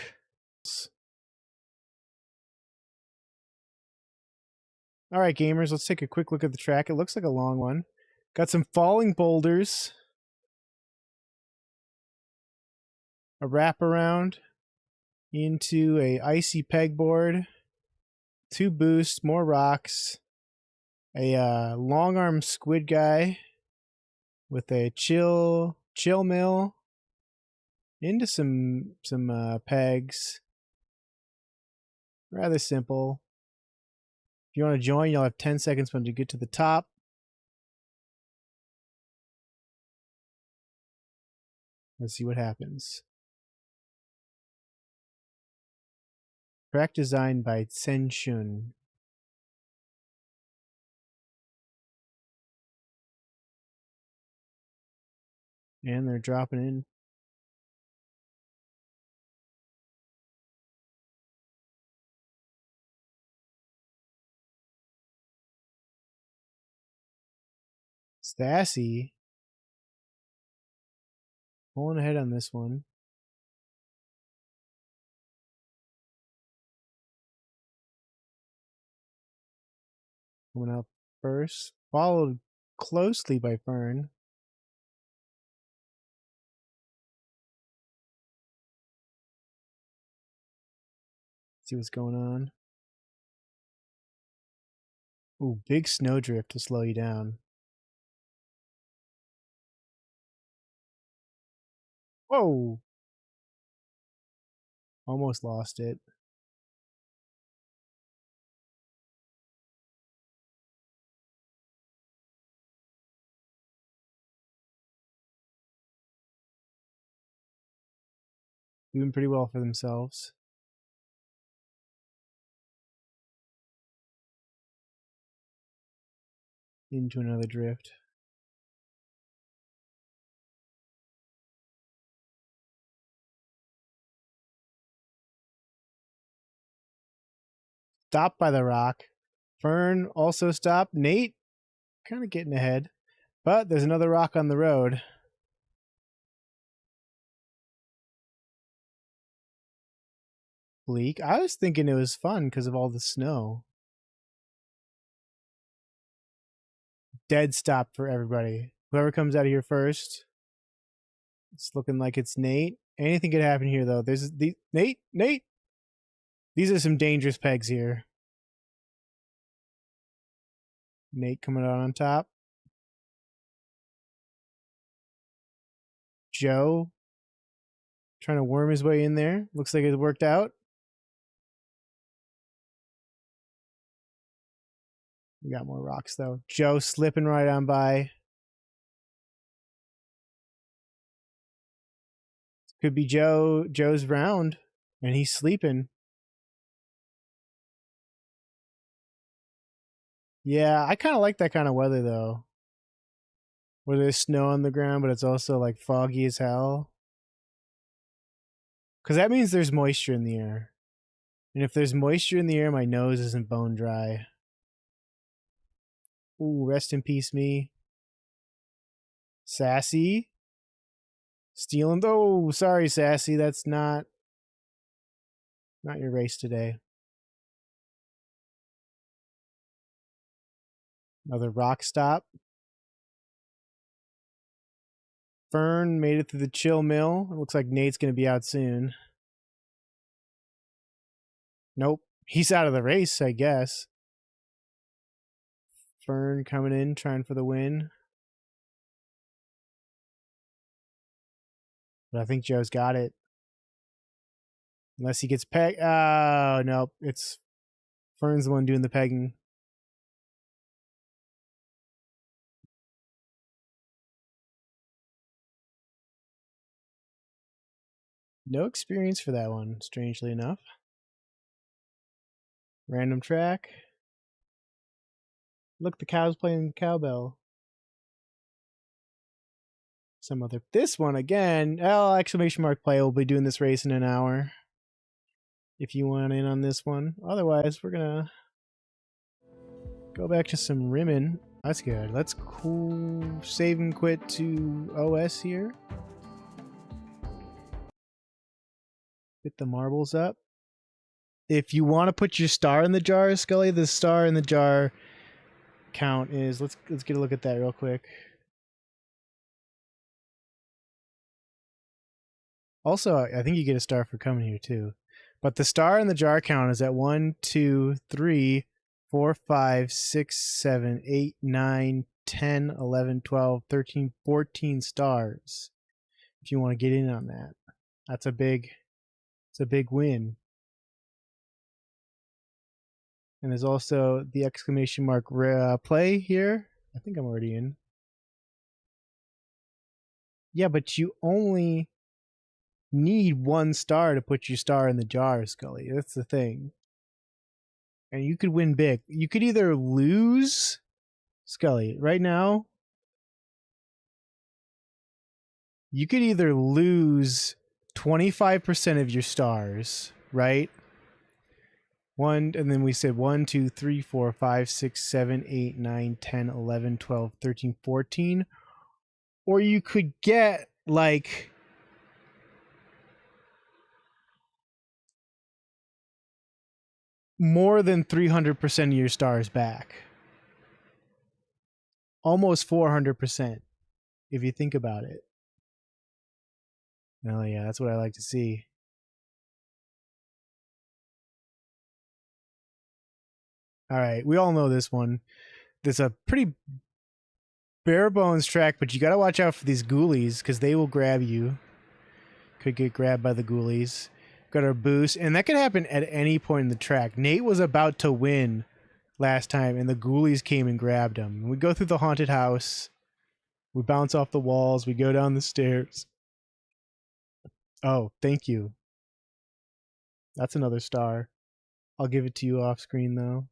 All right, gamers, let's take a quick look at the track. It looks like a long one. Got some falling boulders, a wraparound into a icy pegboard, 2 boosts, more rocks, a long arm squid guy with a chill mill into some pegs. Rather simple. If you want to join, you'll have 10 seconds when you get to the top. Let's see what happens. Track designed by Sen Shun. And they're dropping in. Sassy. Pulling ahead on this one. Coming up first. Followed closely by Fern. See what's going on. Ooh, big snowdrift to slow you down. Whoa! Almost lost it. Doing pretty well for themselves. Into another drift. Stopped by the rock. Fern also stopped. Nate kind of getting ahead. But there's another rock on the road. Bleak. I was thinking it was fun because of all the snow. Dead stop for everybody. Whoever comes out of here first. It's looking like it's Nate. Anything could happen here, though. There's the Nate. These are some dangerous pegs here. Nate coming out on top. Joe trying to worm his way in there. Looks like it worked out. We got more rocks, though. Joe slipping right on by. Could be Joe's round, and he's sleeping. Yeah, I kind of like that kind of weather, though. Where there's snow on the ground, but it's also like foggy as hell. Because that means there's moisture in the air. And if there's moisture in the air, my nose isn't bone dry. Ooh, rest in peace, me. Sassy. Stealing. Oh, sorry, Sassy. That's not your race today. Another rock stop. Fern made it through the chill mill. It looks like Nate's going to be out soon. Nope. He's out of the race, I guess. Fern coming in, trying for the win. But I think Joe's got it. Unless he gets pegged. Oh, nope. It's Fern's the one doing the pegging. No experience for that one, strangely enough. Random track. Look, the cow's playing cowbell. some other. This one again. Oh, exclamation mark play. We'll be doing this race in an hour. If you want in on this one. Otherwise, we're gonna go back to some rimming. That's good. Let's cool save and quit to OS here. Get the marbles up. If you want to put your star in the jar, Scully, the star in the jar count is let's get a look at that real quick. Also, I think you get a star for coming here too. But the star in the jar count is at 1, 2, 3, 4, 5, 6, 7, 8, 9, 10, 11, 12, 13, 14 stars. If you want to get in on that. It's a big win. And there's also the exclamation mark play here. I think I'm already in. Yeah, but you only need 1 star to put your star in the jar, Scully. That's the thing. And you could win big. You could either lose, Scully, right now, you could either lose 25% of your stars, right? And then we said 1, 2, 3, 4, 5, 6, 7, 8, 9, 10, 11, 12, 13, 14. Or you could get like more than 300% of your stars back. Almost 400%, if you think about it. Oh yeah, that's what I like to see. All right, we all know this one. There's a pretty bare bones track, but you got to watch out for these ghoulies because they will grab you. Could get grabbed by the ghoulies. Got our boost, and that could happen at any point in the track. Nate was about to win last time, and the ghoulies came and grabbed him. We go through the haunted house. We bounce off the walls. We go down the stairs. Oh, thank you. That's another star. I'll give it to you off screen, though.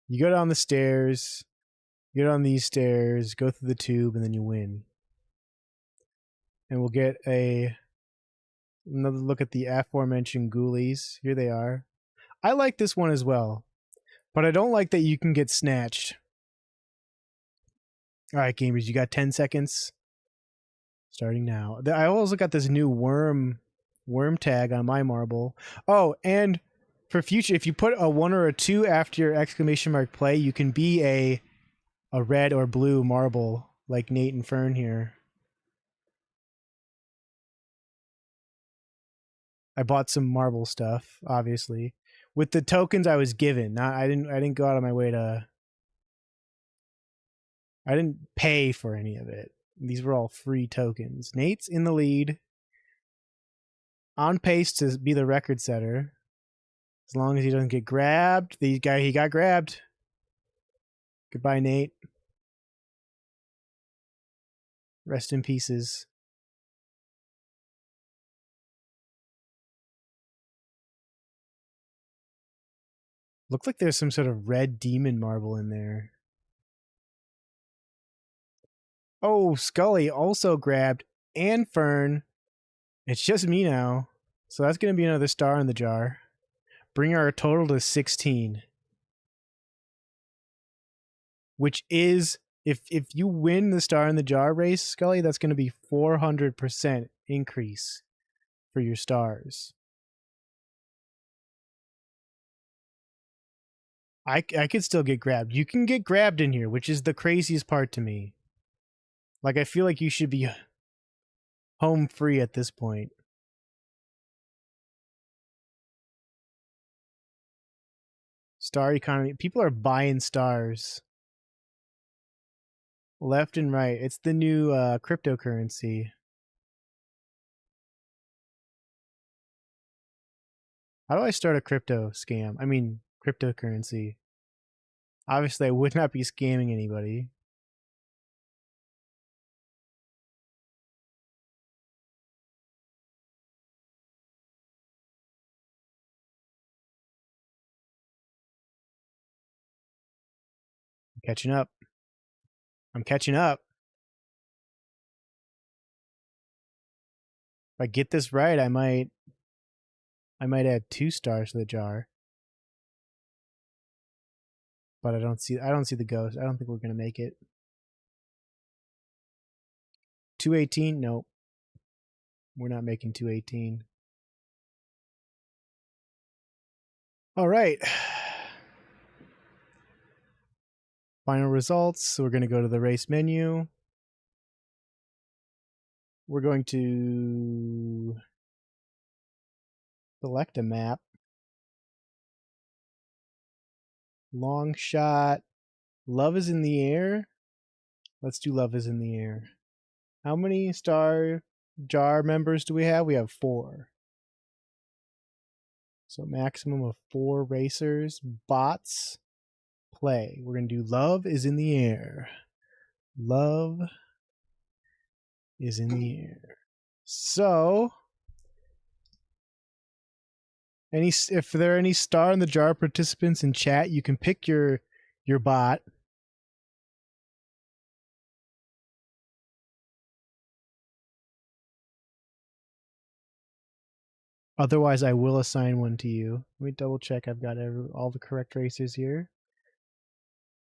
You go down the stairs, you go down these stairs, go through the tube, and then you win. And we'll get another look at the aforementioned ghoulies. Here they are. I like this one as well, but I don't like that you can get snatched. All right, gamers, you got 10 seconds. Starting now. I also got this new worm tag on my marble. Oh, and for future, if you put a 1 or a 2 after your exclamation mark play, you can be a red or blue marble like Nate and Fern here. I bought some marble stuff, obviously, with the tokens I was given. I didn't go out of my way to. I didn't pay for any of it. These were all free tokens. Nate's in the lead, on pace to be the record setter. As long as he doesn't get grabbed. He got grabbed. Goodbye, Nate. Rest in pieces. Looks like there's some sort of red demon marble in there. Oh, Scully also grabbed, and Fern. It's just me now. So that's going to be another star in the jar. Bring our total to 16. Which is, if you win the star in the jar race, Scully, that's going to be 400% increase for your stars. I could still get grabbed. You can get grabbed in here, which is the craziest part to me. Like, I feel like you should be home free at this point. Star economy. People are buying stars. Left and right. It's the new cryptocurrency. How do I start a crypto scam? I mean, cryptocurrency. Obviously, I would not be scamming anybody. Catching up. I'm catching up. If I get this right, I might add 2 stars to the jar. But I don't see the ghost. I don't think we're gonna make it. 218? Nope. We're not making 218. All right. Final results. So we're going to go to the race menu. We're going to select a map. Long shot. Love is in the air. Let's do love is in the air. How many star jar members do we have? We have 4. So maximum of 4 racers. Bots. Play. We're going to do love is in the air. Love is in the air. So, if there are any star in the jar participants in chat, you can pick your bot. Otherwise, I will assign one to you. Let me double check. I've got all the correct racers here.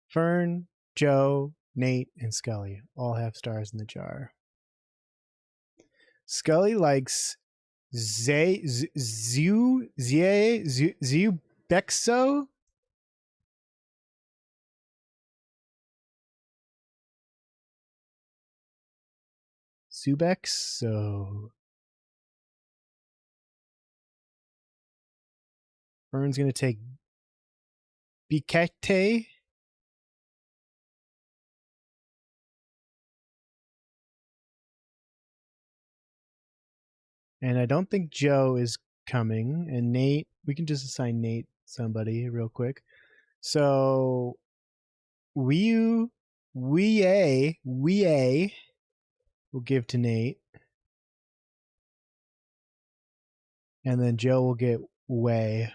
Fern, Joe, Nate, and Scully all have stars in the jar. Scully likes Zubexo. Zubexo. Fern's going to take Bikete. And I don't think Joe is coming. And Nate, we can just assign Nate somebody real quick. So Wee will give to Nate. And then Joe will get Way.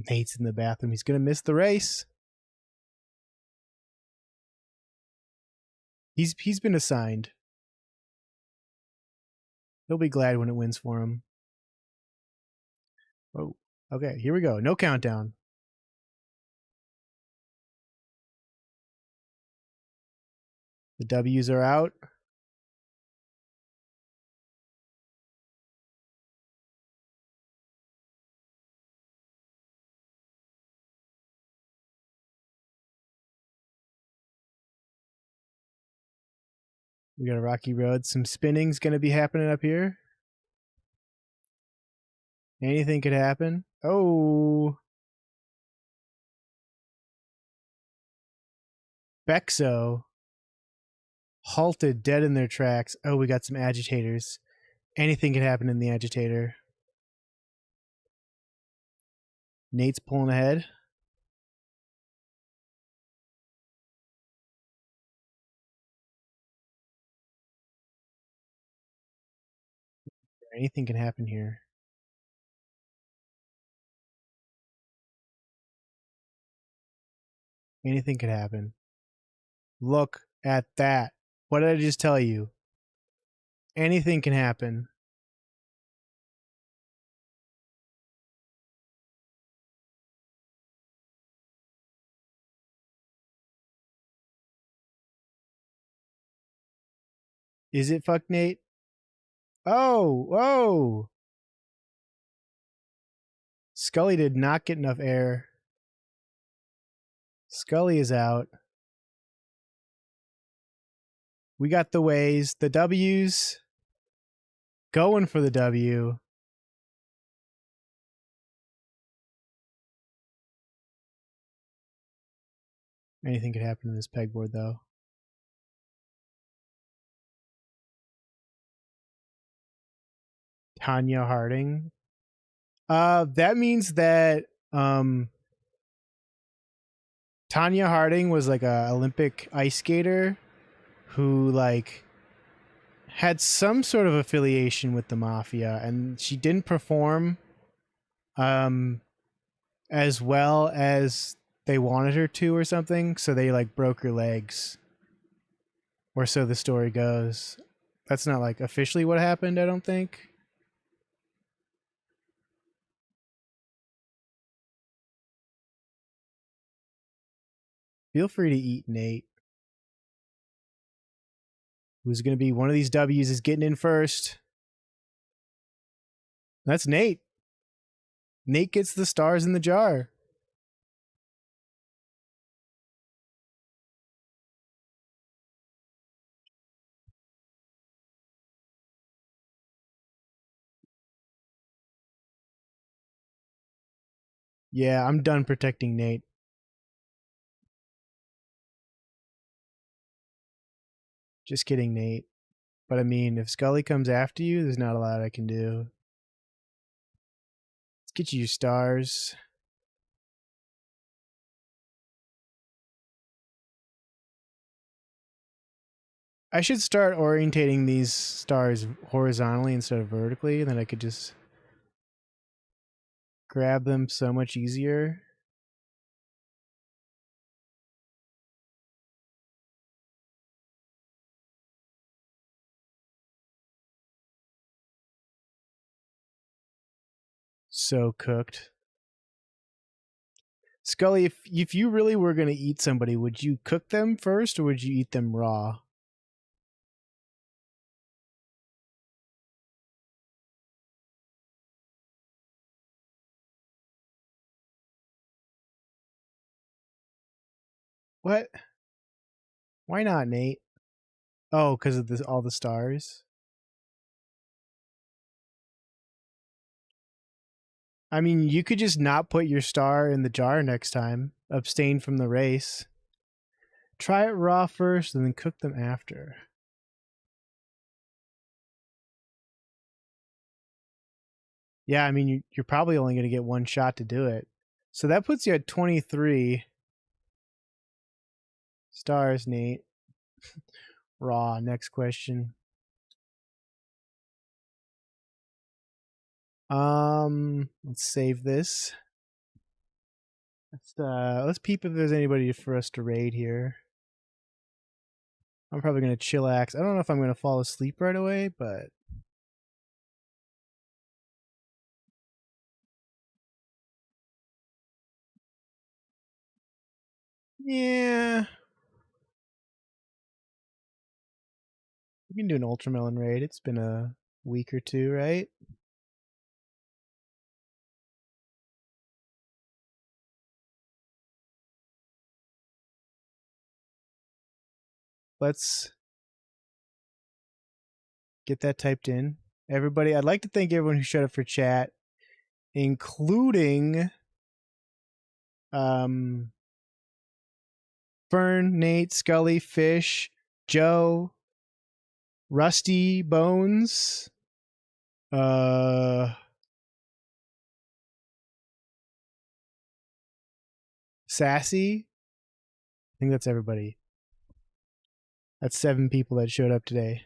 Nate's in the bathroom. He's going to miss the race. He's been assigned. He'll be glad when it wins for him. Oh, okay. Here we go. No countdown. The W's are out. We got a rocky road. Some spinning's going to be happening up here. Anything could happen. Oh. Bexo halted dead in their tracks. Oh, we got some agitators. Anything could happen in the agitator. Nate's pulling ahead. Anything can happen here. Anything could happen. Look at that. What did I just tell you? Anything can happen. Is it fuck Nate? Oh, whoa. Scully did not get enough air. Scully is out. We got the ways, the W's. Going for the W. Anything could happen in this pegboard, though. Tanya Harding. That means that Tanya Harding was like a Olympic ice skater who like had some sort of affiliation with the mafia, and she didn't perform as well as they wanted her to or something, so they like broke her legs. Or so the story goes. That's not like officially what happened, I don't think. Feel free to eat, Nate. Who's going to be one of these W's is getting in first. That's Nate. Nate gets the stars in the jar. Yeah, I'm done protecting Nate. Just kidding, Nate. But I mean, if Scully comes after you, there's not a lot I can do. Let's get you your stars. I should start orientating these stars horizontally instead of vertically, and then I could just grab them so much easier. So cooked. Scully, if you really were going to eat somebody, would you cook them first or would you eat them raw? What? Why not, Nate? Oh, because of this, all the stars? I mean, you could just not put your star in the jar next time. Abstain from the race. Try it raw first and then cook them after. Yeah, I mean, you're probably only going to get one shot to do it. So that puts you at 23 stars, Nate. Raw. Next question. Let's save this. Let's peep if there's anybody for us to raid here. I'm probably gonna chillax. I don't know if I'm gonna fall asleep right away, but yeah, we can do an Ultramelon raid. It's been a week or two, right? Let's get that typed in. Everybody, I'd like to thank everyone who showed up for chat, including Fern, Nate, Scully, Fish, Joe, Rusty Bones, Sassy. I think that's everybody. That's 7 people that showed up today.